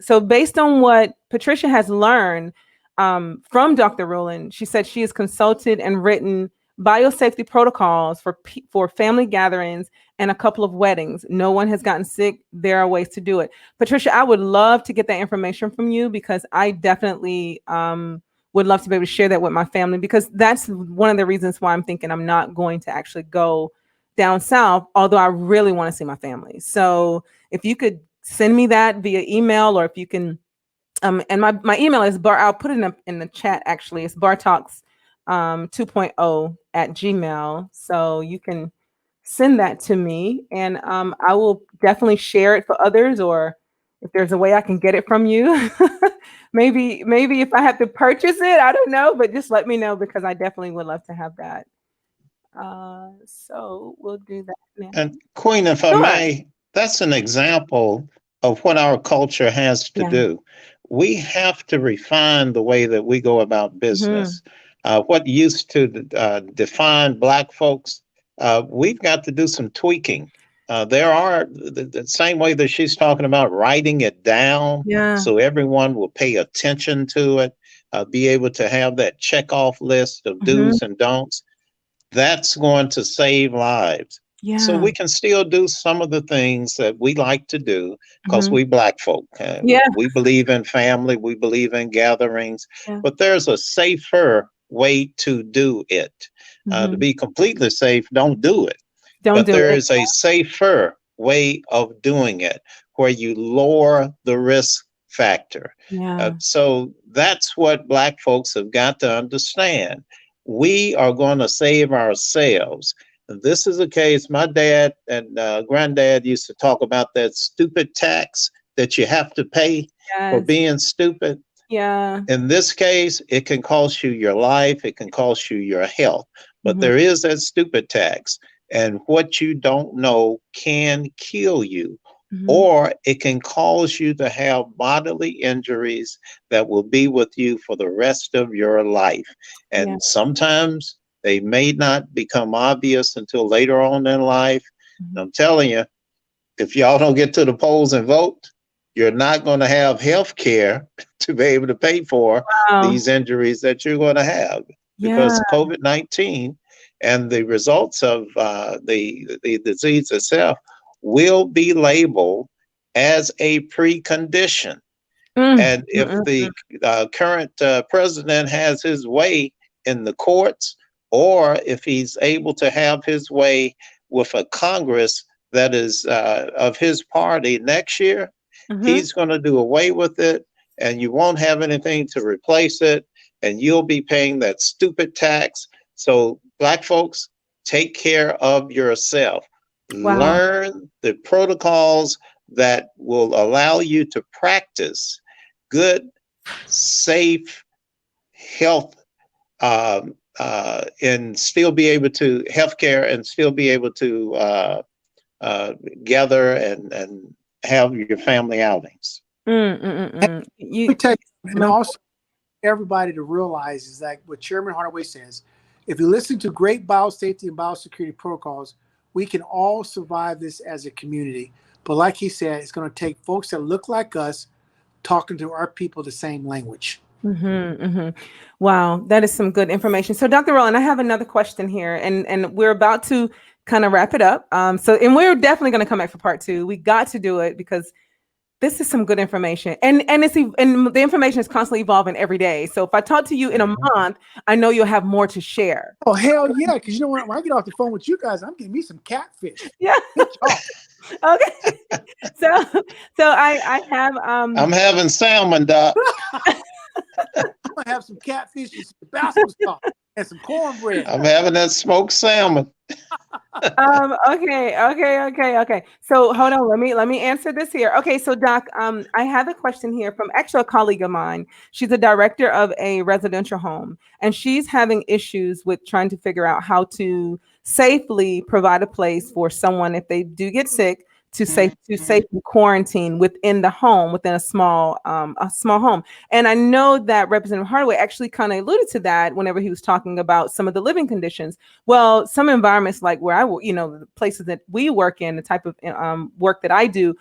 So based on what Patricia has learned from Dr. Rowland, she said she has consulted and written biosafety protocols for family gatherings and a couple of weddings. No one has gotten sick. There are ways to do it. Patricia, I would love to get that information from you, because I definitely would love to be able to share that with my family, because that's one of the reasons why I'm thinking I'm not going to actually go down south, although I really want to see my family. So if you could send me that via email, or if you can, and my email is I'll put it in the chat, actually. It's bartalks 2.0 at Gmail. So you can send that to me, and I will definitely share it for others, or if there's a way I can get it from you. maybe if I have to purchase it, I don't know, but just let me know, because I definitely would love to have that. So we'll do that now. And Queen, if I Sure. may, that's an example of what our culture has to Yeah. do. We have to refine the way that we go about business. What used to define Black folks, we've got to do some tweaking. There are the same way that she's talking about writing it down, Yeah. so everyone will pay attention to it, be able to have that check off list of do's and don'ts. That's going to save lives. Yeah. So we can still do some of the things that we like to do, because we Black folk, Yeah. we believe in family, we believe in gatherings, Yeah. but there's a safer way to do it. To be completely safe, don't do it. Don't But do there it. is a safer way of doing it, where you lower the risk factor. Yeah. So that's what Black folks have got to understand. We are going to save ourselves. This is a case. My dad and granddad used to talk about that stupid tax that you have to pay for Yes. being stupid. Yeah. In this case, it can cost you your life, it can cost you your health, but there is that stupid tax. And what you don't know can kill you, or it can cause you to have bodily injuries that will be with you for the rest of your life. And Yeah. sometimes they may not become obvious until later on in life. And I'm telling you, if y'all don't get to the polls and vote, you're not going to have health care to be able to pay for these injuries that you're going to have, because COVID-19 and the results of the disease itself will be labeled as a precondition. And if the current president has his way in the courts, or if he's able to have his way with a Congress that is of his party next year, he's going to do away with it, and you won't have anything to replace it, and you'll be paying that stupid tax. So Black folks, take care of yourself. Wow. Learn the protocols that will allow you to practice good, safe health, and still be able to healthcare, and still be able to gather and have your family outings. Let me tell you, and also everybody to realize is that what Chairman Hardaway says, if you listen to great biosafety and biosecurity protocols, we can all survive this as a community. But like he said, it's going to take folks that look like us talking to our people the same language. Wow, that is some good information. So Dr. Rowland, I have another question here, and we're about to kind of wrap it up. And we're definitely going to come back for part 2. We got to do it, because this is some good information, and the information is constantly evolving every day. So if I talk to you in a month, I know you'll have more to share. Oh, hell yeah. Because you know what? When I get off the phone with you guys, I'm getting me some catfish. Yeah. Okay. So I have I'm having salmon, Doc. I'm gonna have some catfish and some Tabasco sauce and some cornbread. I'm having that smoked salmon. Okay. So hold on, let me answer this here. Okay, so Doc, I have a question here from actually a colleague of mine. She's a director of a residential home, and she's having issues with trying to figure out how to safely provide a place for someone, if they do get sick, to safely quarantine within the home, within a small home. And I know that Representative Hardaway actually kind of alluded to that whenever he was talking about some of the living conditions. Well, some environments like where the places that we work in, the type of work that I do,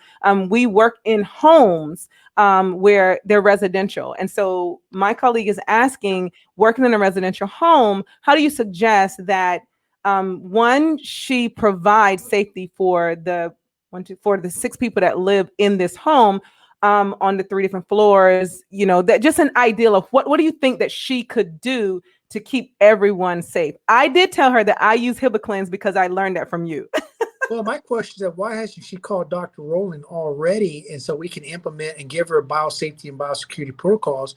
we work in homes where they're residential. And so my colleague is asking, working in a residential home, how do you suggest that one, she provides safety for the 6 people that live in this home on the 3 different floors, that just an ideal of what do you think that she could do to keep everyone safe? I did tell her that I use Hibiclens because I learned that from you. Well, my question is, why hasn't she called Dr.lanerolling already? And so we can implement and give her biosafety and biosecurity protocols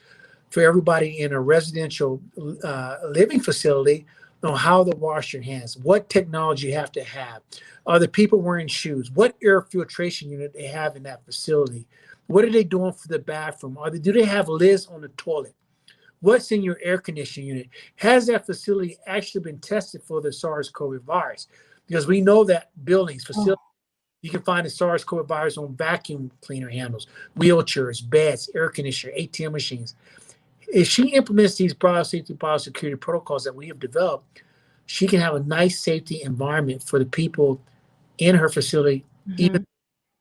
for everybody in a residential living facility on how to wash your hands, what technology you have to have. Are the people wearing shoes? What air filtration unit they have in that facility? What are they doing for the bathroom? Do they have lids on the toilet? What's in your air conditioning unit? Has that facility actually been tested for the SARS-CoV virus? Because we know that buildings, facilities, you can find the SARS-CoV virus on vacuum cleaner handles, wheelchairs, beds, air conditioner, ATM machines. If she implements these biosafety, biosecurity protocols that we have developed, she can have a nice safety environment for the people in her facility, even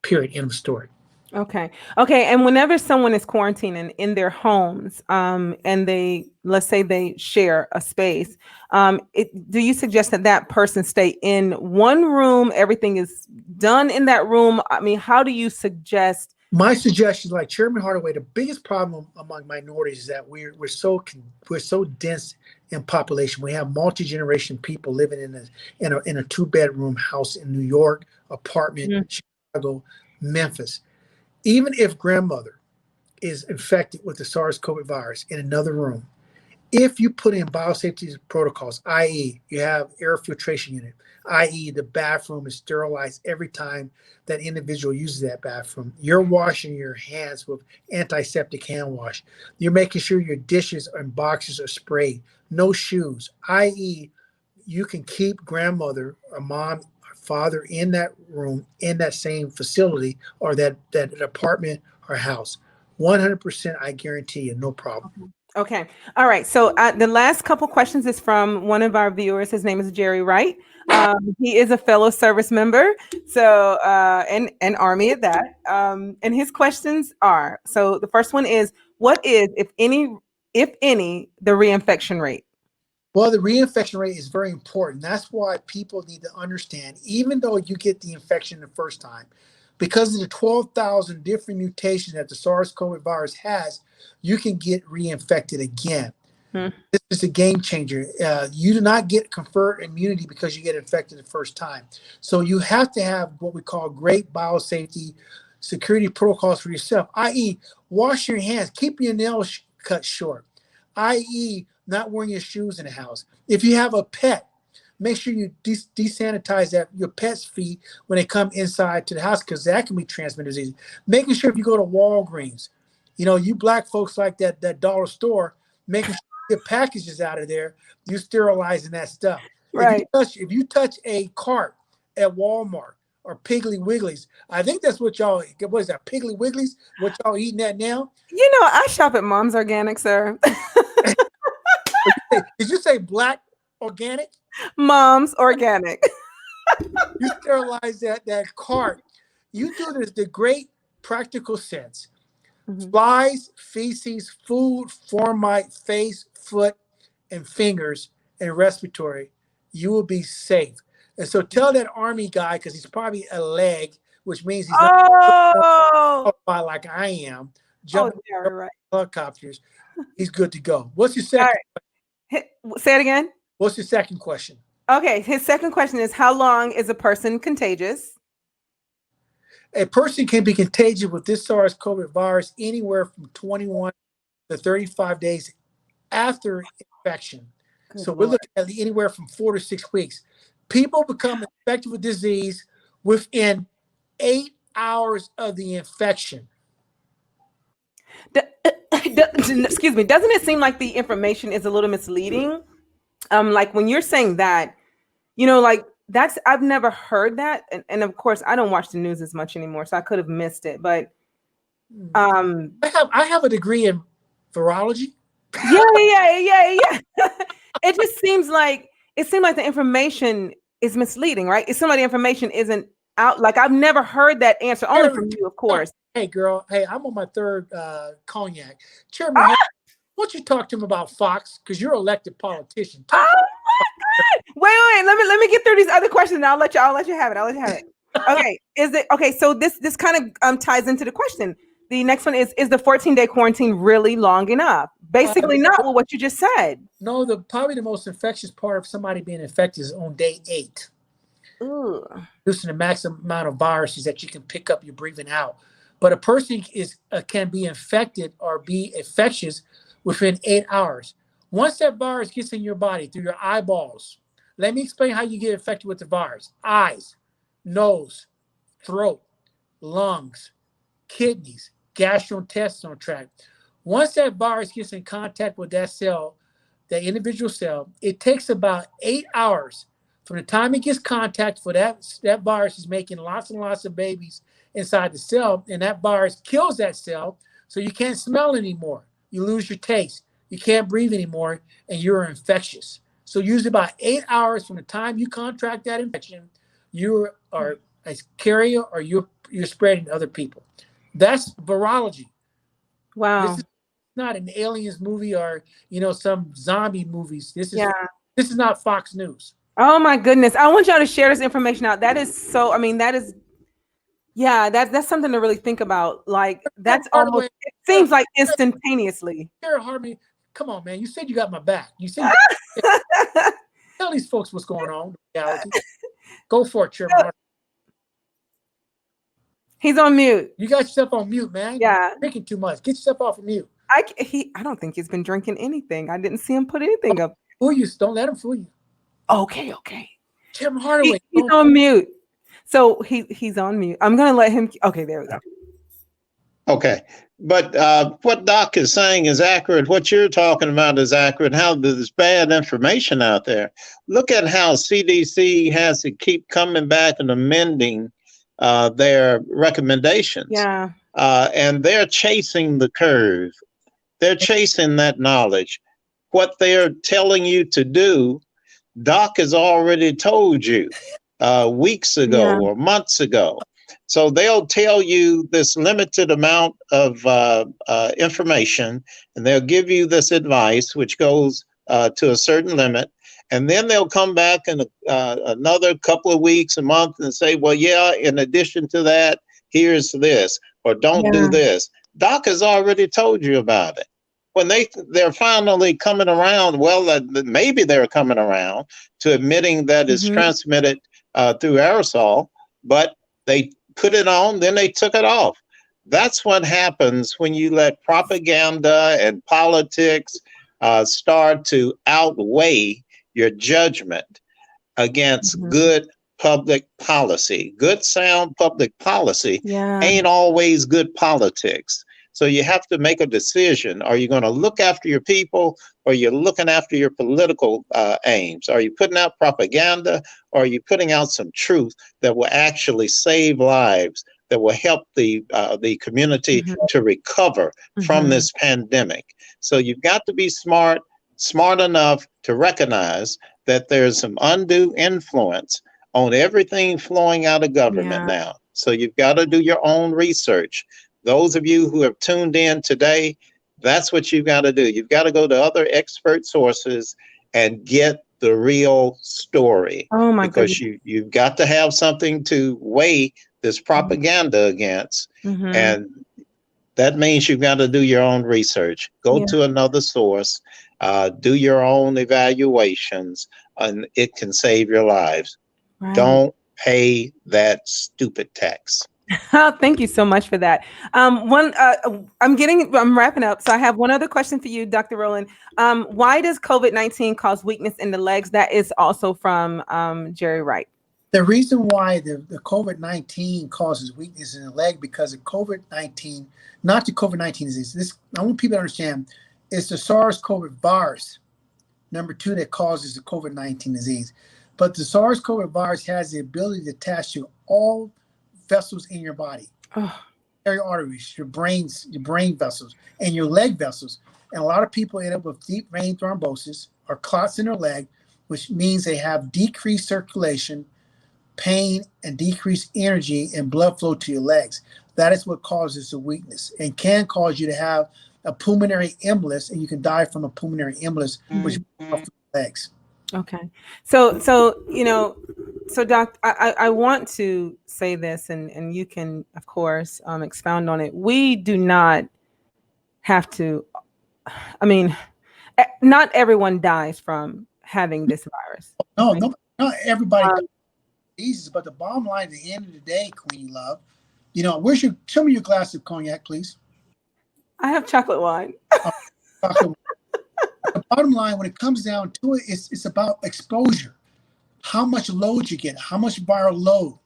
period, end of story. Okay. And whenever someone is quarantining in their homes, and let's say they share a space, do you suggest that person stay in one room? Everything is done in that room. I mean, how do you suggest? My suggestion, like Chairman Hardaway, the biggest problem among minorities is that we're so dense in population. We have multi-generation people living in a 2-bedroom house in New York, apartment, Chicago, Memphis. Even if grandmother is infected with the SARS-CoV virus in another room, if you put in biosafety protocols, i.e. you have air filtration unit, i.e. the bathroom is sterilized every time that individual uses that bathroom, you're washing your hands with antiseptic hand wash, you're making sure your dishes and boxes are sprayed, no shoes, i.e. you can keep grandmother or mom or father in that room, in that same facility or that apartment or house. 100%, I guarantee you, no problem. Okay. All right. So the last couple questions is from one of our viewers. His name is Jerry Wright. He is a fellow service member, so and Army at that. And his questions are: so the first one is, what is, if any, the reinfection rate? Well, the reinfection rate is very important. That's why people need to understand, even though you get the infection the first time, because of the 12,000 different mutations that the SARS-CoV virus has, you can get reinfected again. This is a game changer. You do not get conferred immunity because you get infected the first time. So you have to have what we call great biosafety security protocols for yourself, i.e. wash your hands, keep your nails cut short, i.e. not wearing your shoes in the house. If you have a pet, make sure you desanitize your pet's feet when they come inside to the house, because that can be transmitted disease. Making sure if you go to Walgreens, you black folks like that dollar store, making sure you get packages out of there, you sterilizing that stuff. Right. If you touch a cart at Walmart or Piggly Wiggly's, I think that's what is that, Piggly Wiggly's, what y'all eating at now? I shop at Mom's Organic, sir. Did you say Black Organic? Mom's Organic. You sterilize that cart. You do this the great practical sense. Flies, feces, food, formite, face, foot, and fingers, and respiratory, you will be safe. And so tell that Army guy, because he's probably a leg, which means he's not like I am, jumping helicopters. He's good to go. What's your second? Say it again. What's your second question? Okay, his second question is, how long is a person contagious? A person can be contagious with this SARS-CoV virus anywhere from 21 to 35 days after infection. So we're looking at anywhere from 4 to 6 weeks. People become infected with disease within 8 hours of the infection. Excuse me. Doesn't it seem like the information is a little misleading? Like when you're saying that, like I've never heard that, and of course I don't watch the news as much anymore, so I could have missed it. But I have a degree in virology. yeah. It just seems like the information is misleading, right? It seems like the information isn't out. Like I've never heard that answer, only from you, of course. Hey, girl. Hey, I'm on my third cognac. Chairman, why don't you talk to him about Fox? Because you're an elected politician. Oh my God! Wait. Let me get through these other questions. And I'll let you have it. Okay. So this kind of ties into the question. The next one is the 14-day quarantine really long enough? Basically, not with what you just said. No, probably the most infectious part of somebody being infected is on day 8. Producing the maximum amount of viruses that you can pick up, you're breathing out. But a person can be infected or be infectious within 8 hours. Once that virus gets in your body through your eyeballs, let me explain how you get infected with the virus. Eyes, nose, throat, lungs, kidneys, gastrointestinal tract. Once that virus gets in contact with that cell, that individual cell, it takes about 8 hours from the time it gets contact for that virus is making lots and lots of babies inside the cell, and that virus kills that cell, so you can't smell anymore. You lose your taste. You can't breathe anymore, and you're infectious. So usually about 8 hours from the time you contract that infection, you are a carrier or you're spreading to other people. That's virology. Wow. This is not an aliens movie or some zombie movies. This is not Fox News. Oh my goodness. I want y'all to share this information out. That is so, that's something to really think about. Like that's almost, it seems like instantaneously. Sarah Harmony, come on, man. You said you got my back. You said tell these folks what's going on. Go for it, Chairman. He's on mute. You got yourself on mute, man. Yeah. You're drinking too much. Get yourself off of mute. I don't think he's been drinking anything. I didn't see him put anything up. Fool you. Don't let him fool you. Okay. Chairman Hardaway. He's on mute. So he's on mute. I'm going to let him. Okay, there we go. Okay. But what Doc is saying is accurate. What you're talking about is accurate. How there's bad information out there. Look at how CDC has to keep coming back and amending their recommendations. Yeah. And they're chasing the curve. They're chasing that knowledge. What they're telling you to do, Doc has already told you weeks ago or months ago. So they'll tell you this limited amount of information, and they'll give you this advice, which goes to a certain limit. And then they'll come back in another couple of weeks, a month, and say, well, yeah, in addition to that, here's this, or don't do this. Doc has already told you about it. When they're finally coming around, well, maybe they're coming around to admitting that it's transmitted through aerosol, but they put it on, then they took it off. That's what happens when you let propaganda and politics start to outweigh your judgment against good public policy. Good, sound public policy ain't always good politics. So you have to make a decision. Are you going to look after your people, or are you looking after your political aims? Are you putting out propaganda, or are you putting out some truth that will actually save lives, that will help the community to recover from this pandemic? So you've got to be smart enough to recognize that there's some undue influence on everything flowing out of government now. So you've got to do your own research. Those of you who have tuned in today, that's what you've got to do. You've got to go to other expert sources and get the real story. Oh my goodness. Because you've got to have something to weigh this propaganda against. And that means you've got to do your own research. Go to another source, do your own evaluations, and it can save your lives. Right. Don't pay that stupid tax. Thank you so much for that. I'm wrapping up. So I have one other question for you, Dr. Rowland. Why does COVID-19 cause weakness in the legs? That is also from Jerry Wright. The reason why the COVID-19 causes weakness in the leg, because of COVID-19, not the COVID-19 disease. This, I want people to understand, it's the SARS-CoV virus, number 2, that causes the COVID-19 disease. But the SARS-CoV virus has the ability to attach to all vessels in your body. Oh. Your arteries, your brain vessels, and your leg vessels. And a lot of people end up with deep vein thrombosis or clots in their leg, which means they have decreased circulation, pain, and decreased energy and blood flow to your legs. That is what causes the weakness and can cause you to have a pulmonary embolus, and you can die from a pulmonary embolus, which affects the legs. Okay. So Doc, I want to say this, and you can, of course, expound on it. We do not have to, I mean, not everyone dies from having this virus. No, right? not everybody dies diseases, but the bottom line at the end of the day, Queen Love, show me your glass of cognac, please. I have chocolate wine. The bottom line, when it comes down to it, it's about exposure. How much load you get, how much viral load.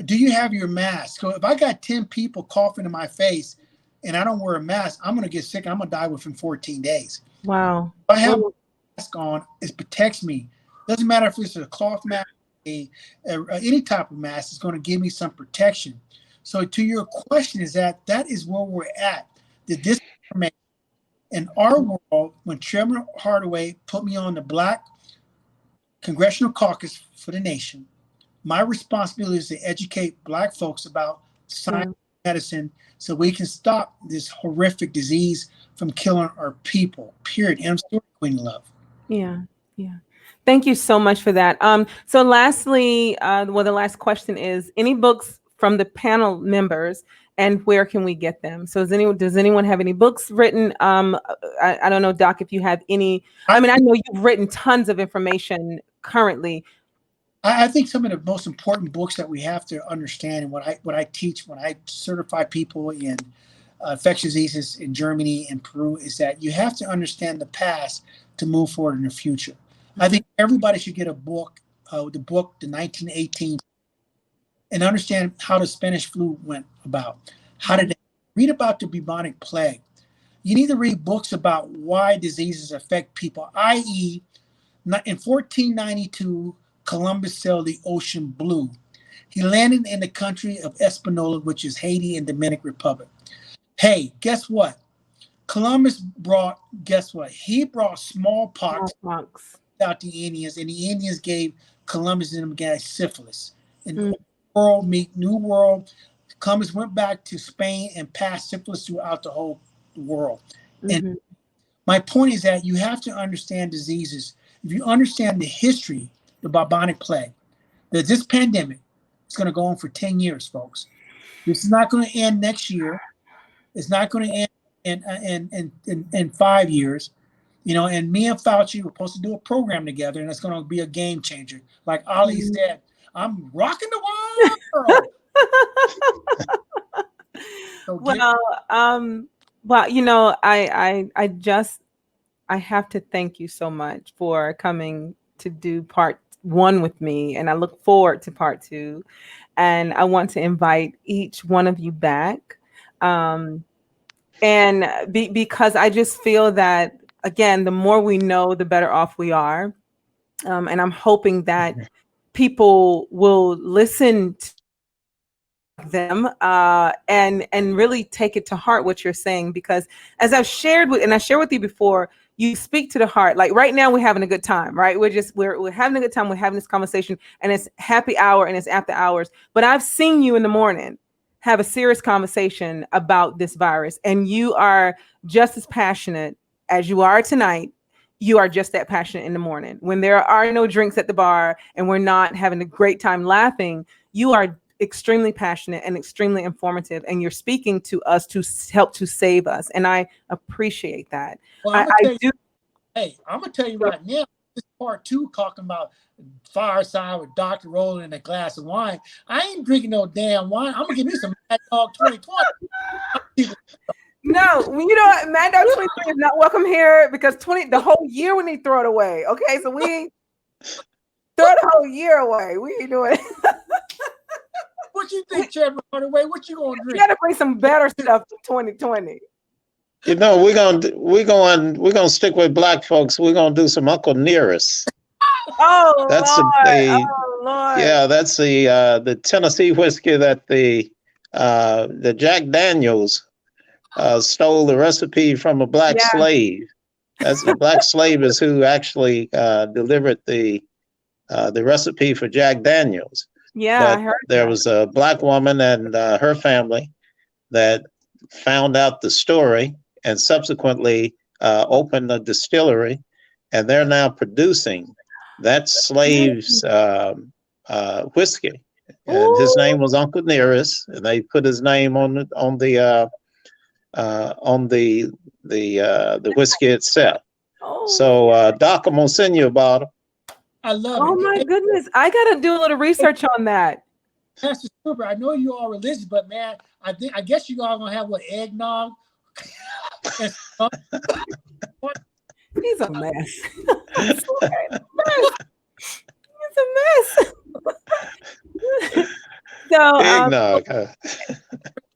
Do you have your mask? So if I got 10 people coughing in my face and I don't wear a mask, I'm going to get sick. I'm going to die within 14 days. Wow. If I have a mask on, it protects me. Doesn't matter if it's a cloth mask, any type of mask, is going to give me some protection. So to your question is that is where we're at. The disinformation in our world, when Chairman Hardaway put me on the Black Congressional Caucus for the nation, my responsibility is to educate Black folks about science and medicine so we can stop this horrific disease from killing our people, period. And I'm still Queen Love. Yeah, yeah. Thank you so much for that. So lastly, the last question is, any books from the panel members, and where can we get them? So does anyone have any books written? I don't know, Doc, if you have any. I mean, I know you've written tons of information currently. I think some of the most important books that we have to understand, and what I teach when I certify people in infectious diseases in Germany and Peru, is that you have to understand the past to move forward in the future. I think everybody should get a book, the 1918, and understand how the Spanish flu went about. How did they read about the bubonic plague? You need to read books about why diseases affect people, i.e., in 1492, Columbus sailed the ocean blue. He landed in the country of Hispaniola, which is Haiti and Dominican Republic. Hey, guess what? Columbus brought, He brought smallpox out the Indians, and the Indians gave Columbus and them guys syphilis. And world meet new world. Columbus went back to Spain and passed syphilis throughout the whole world. And my point is that you have to understand diseases. If you understand the history, the bubonic plague, that this pandemic is going to go on for 10 years, folks. This is not going to end next year. It's not going to end in 5 years. And me and Fauci were supposed to do a program together, and it's going to be a game changer. Like Ali said, I'm rocking the world. I have to thank you so much for coming to do part 1 with me, and I look forward to part 2. And I want to invite each one of you back, because I just feel that, again, the more we know, the better off we are. And I'm hoping that people will listen to them and really take it to heart what you're saying, because as I've shared with you before, you speak to the heart. Like right now, we're having a good time, right? We're having a good time. We're having this conversation, and it's happy hour and it's after hours. But I've seen you in the morning have a serious conversation about this virus, and you are just as passionate as you are tonight. You are just that passionate in the morning when there are no drinks at the bar and we're not having a great time laughing. You are extremely passionate and extremely informative, and you're speaking to us to help to save us. And I appreciate that. Well, I'm going to tell you right now, this is part 2 talking about fireside with Dr.lanerolling and a glass of wine. I ain't drinking no damn wine. I'm going to give me some Mad Dog 2020. No, you know what? Mad Dog 2020 is not welcome here, because the whole year we need to throw it away. Okay, so we ain't throw the whole year away. We ain't doing it. What you think, Chairman Hardaway? What you gonna drink? You gotta bring some better stuff for 2020. We're gonna stick with Black folks. We're gonna do some Uncle Nearest. Oh That's Lord. the Oh Lord. yeah, that's the Tennessee whiskey that the Jack Daniels stole the recipe from a black Yeah. slave. That's the black slave is who actually delivered the recipe for Jack Daniels. Yeah, I But heard there that. was a black woman and her family that found out the story and subsequently opened a distillery, and they're now producing that slave's whiskey. And his Ooh. name was Uncle Nearest, and they put his name on the whiskey itself. Oh. So, Doc, I'm gonna send you a bottle. I love Oh it. my Hey, goodness. I gotta do a little research on that. Pastor Super, I know you all religious, but man, I guess you all gonna have what, eggnog? And stuff? He's a mess. I swear, he's a mess. So Eggnog.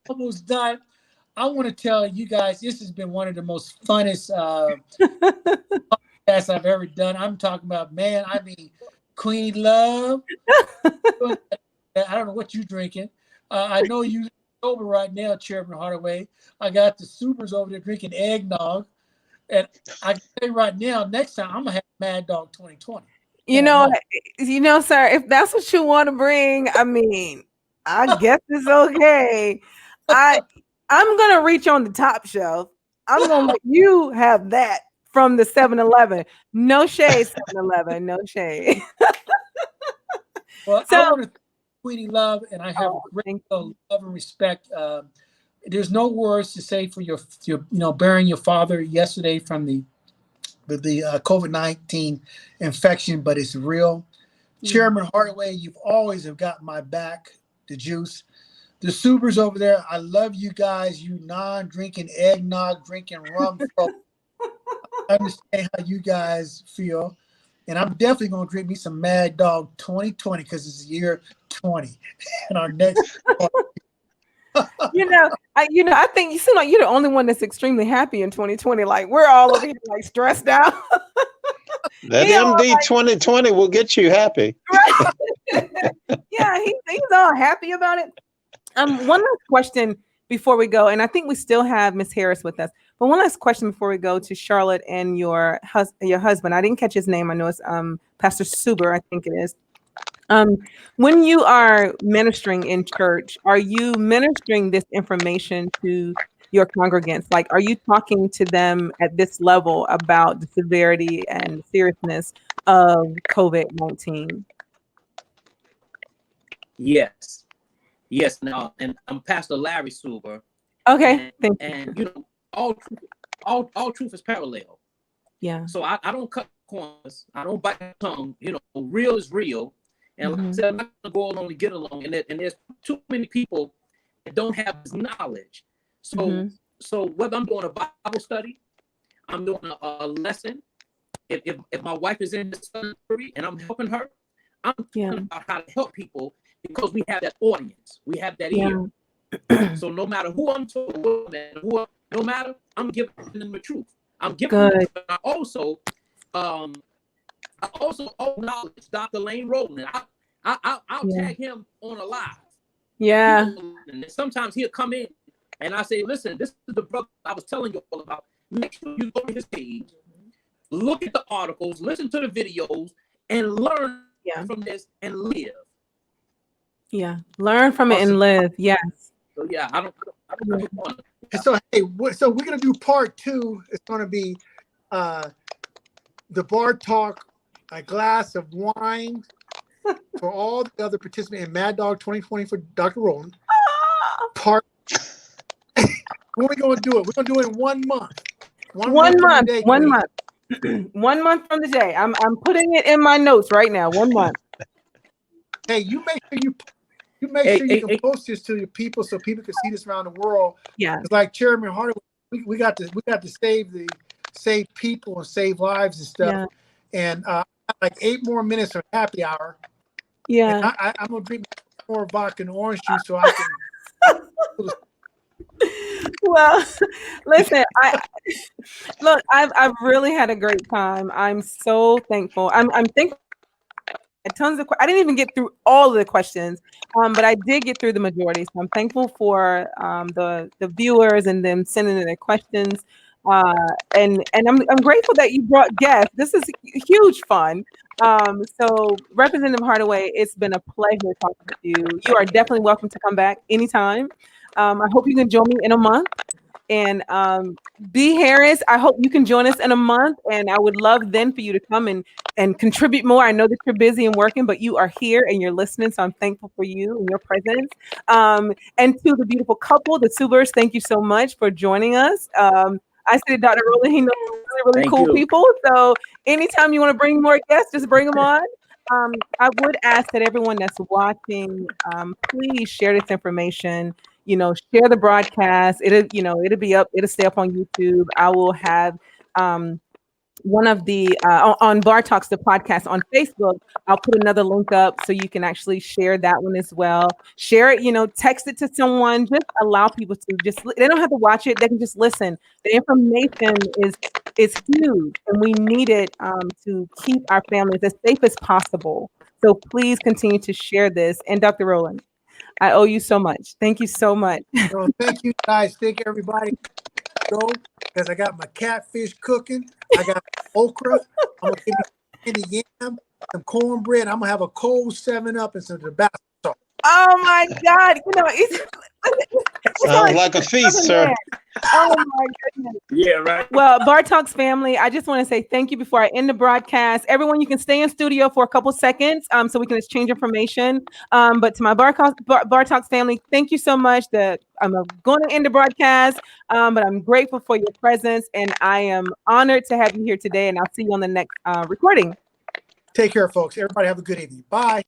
Almost done. I want to tell you guys, this has been one of the most funnest podcasts I've ever done. I'm talking about, man, I mean, Queenie Love. I don't know what you're drinking. I know you sober right now, Chairman Hardaway. I got the supers over there drinking eggnog. And I can say right now, next time I'm gonna have Mad Dog 2020. you Going know, on. sir, if that's what you want to bring, I mean, I guess it's okay. I'm gonna reach on the top shelf. I'm gonna let you have that from the 7-Eleven. No shade, 7-Eleven. No shade. Well, I So want to thank Queenie Love, and I have a great thank deal of love and respect. There's no words to say for your burying your father yesterday from the COVID-19 infection, but it's real. you. Chairman Hardaway, you've always have got my back. The juice, the supers over there. I love you guys. You non-drinking eggnog, drinking rum folk. I understand how you guys feel. And I'm definitely going to drink me some Mad Dog 2020 because it's the year 20. And our next. I think you seem like you're the only one that's extremely happy in 2020. Like we're all over here like stressed out. That He all MD 2020 will get you happy. right. Yeah, he's all happy about it. One last question before we go, and I think we still have Miss Harris with us. But one last question before we go to Charlotte and your husband. I didn't catch his name. I know it's Pastor Suber, I think it is. When you are ministering in church, are you ministering this information to your congregants? Like, are you talking to them at this level about the severity and seriousness of COVID-19? Yes. Yes. Now, and I'm Pastor Larry Suber. Okay, And you know, all truth is parallel. Yeah. So I don't cut corners. I don't bite my tongue. You know, real is real. And like I said, I'm not gonna go along to get along. And there's too many people that don't have this knowledge. So so whether I'm doing a Bible study, I'm doing a lesson. If my wife is in the surgery and I'm helping her, I'm talking about how to help people because we have that audience, we have that ear. So no matter who I'm talking to, no matter, I'm giving them the truth. I'm giving them, but I also acknowledge Dr.lanerolling. I'll tag him on a live. Yeah. And sometimes he'll come in and I say, listen, this is the brother I was telling you all about. Make sure you go to his page, look at the articles, listen to the videos, and learn from this and live. Yeah. Learn from it and live. Yes. So yeah, I don't So hey, so we're gonna do part 2. It's gonna be the bar talk, a glass of wine for all the other participants in Mad Dog 2020 for Dr. Roland. Part. When are we gonna do it? We're gonna do it in 1 month. 1 month. 1 month. 1 month from the day. I'm putting it in my notes right now. 1 month. Hey, you make sure you can post this to your people so people can see this around the world. Yeah. It's like Chairman Hardaway, we got to save people and save lives and stuff. Yeah. And like 8 more minutes of happy hour. Yeah. I'm gonna drink more vodka and orange juice so I can. Well, listen, I've really had a great time. I'm so thankful. I'm thankful tons of. I didn't even get through all of the questions, but I did get through the majority. So I'm thankful for the viewers and them sending in their questions. And I'm grateful that you brought guests. This is huge fun. So Representative Hardaway, it's been a pleasure talking with you. You are definitely welcome to come back anytime. I hope you can join me in a month. And B. Harris, I hope you can join us in a month. And I would love then for you to come and contribute more. I know that you're busy and working, but you are here and you're listening. So I'm thankful for you and your presence. And to the beautiful couple, the Subers, thank you so much for joining us. I said Dr. Roland, he knows really Thank cool you. people. So anytime you want to bring more guests, just bring them on. I would ask that everyone that's watching, please share this information. Share the broadcast. It'll be up. It'll stay up on YouTube. I will have one of the on Bar Talks, the podcast on Facebook. I'll put another link up so you can actually share that one as well. Share it, text it to someone. Just allow people to they don't have to watch it. They can just listen. The information is huge, and we need it to keep our families as safe as possible. So please continue to share this. And Dr. Roland, I owe you so much. Thank you so much. So thank you guys. Thank everybody. Go because I got my catfish cooking. I got okra. I'm gonna give you any yam, some cornbread. I'm gonna have a cold 7-Up and some Tabasco sauce. Oh my God! It's Sounds like a feast, sir. Oh my goodness. Yeah, right. Well, Bar Talks family, I just want to say thank you before I end the broadcast. Everyone, you can stay in studio for a couple seconds so we can exchange information. But to my Bar Talks family, thank you so much. I'm going to end the broadcast, but I'm grateful for your presence, and I am honored to have you here today, and I'll see you on the next recording. Take care, folks. Everybody have a good evening. Bye.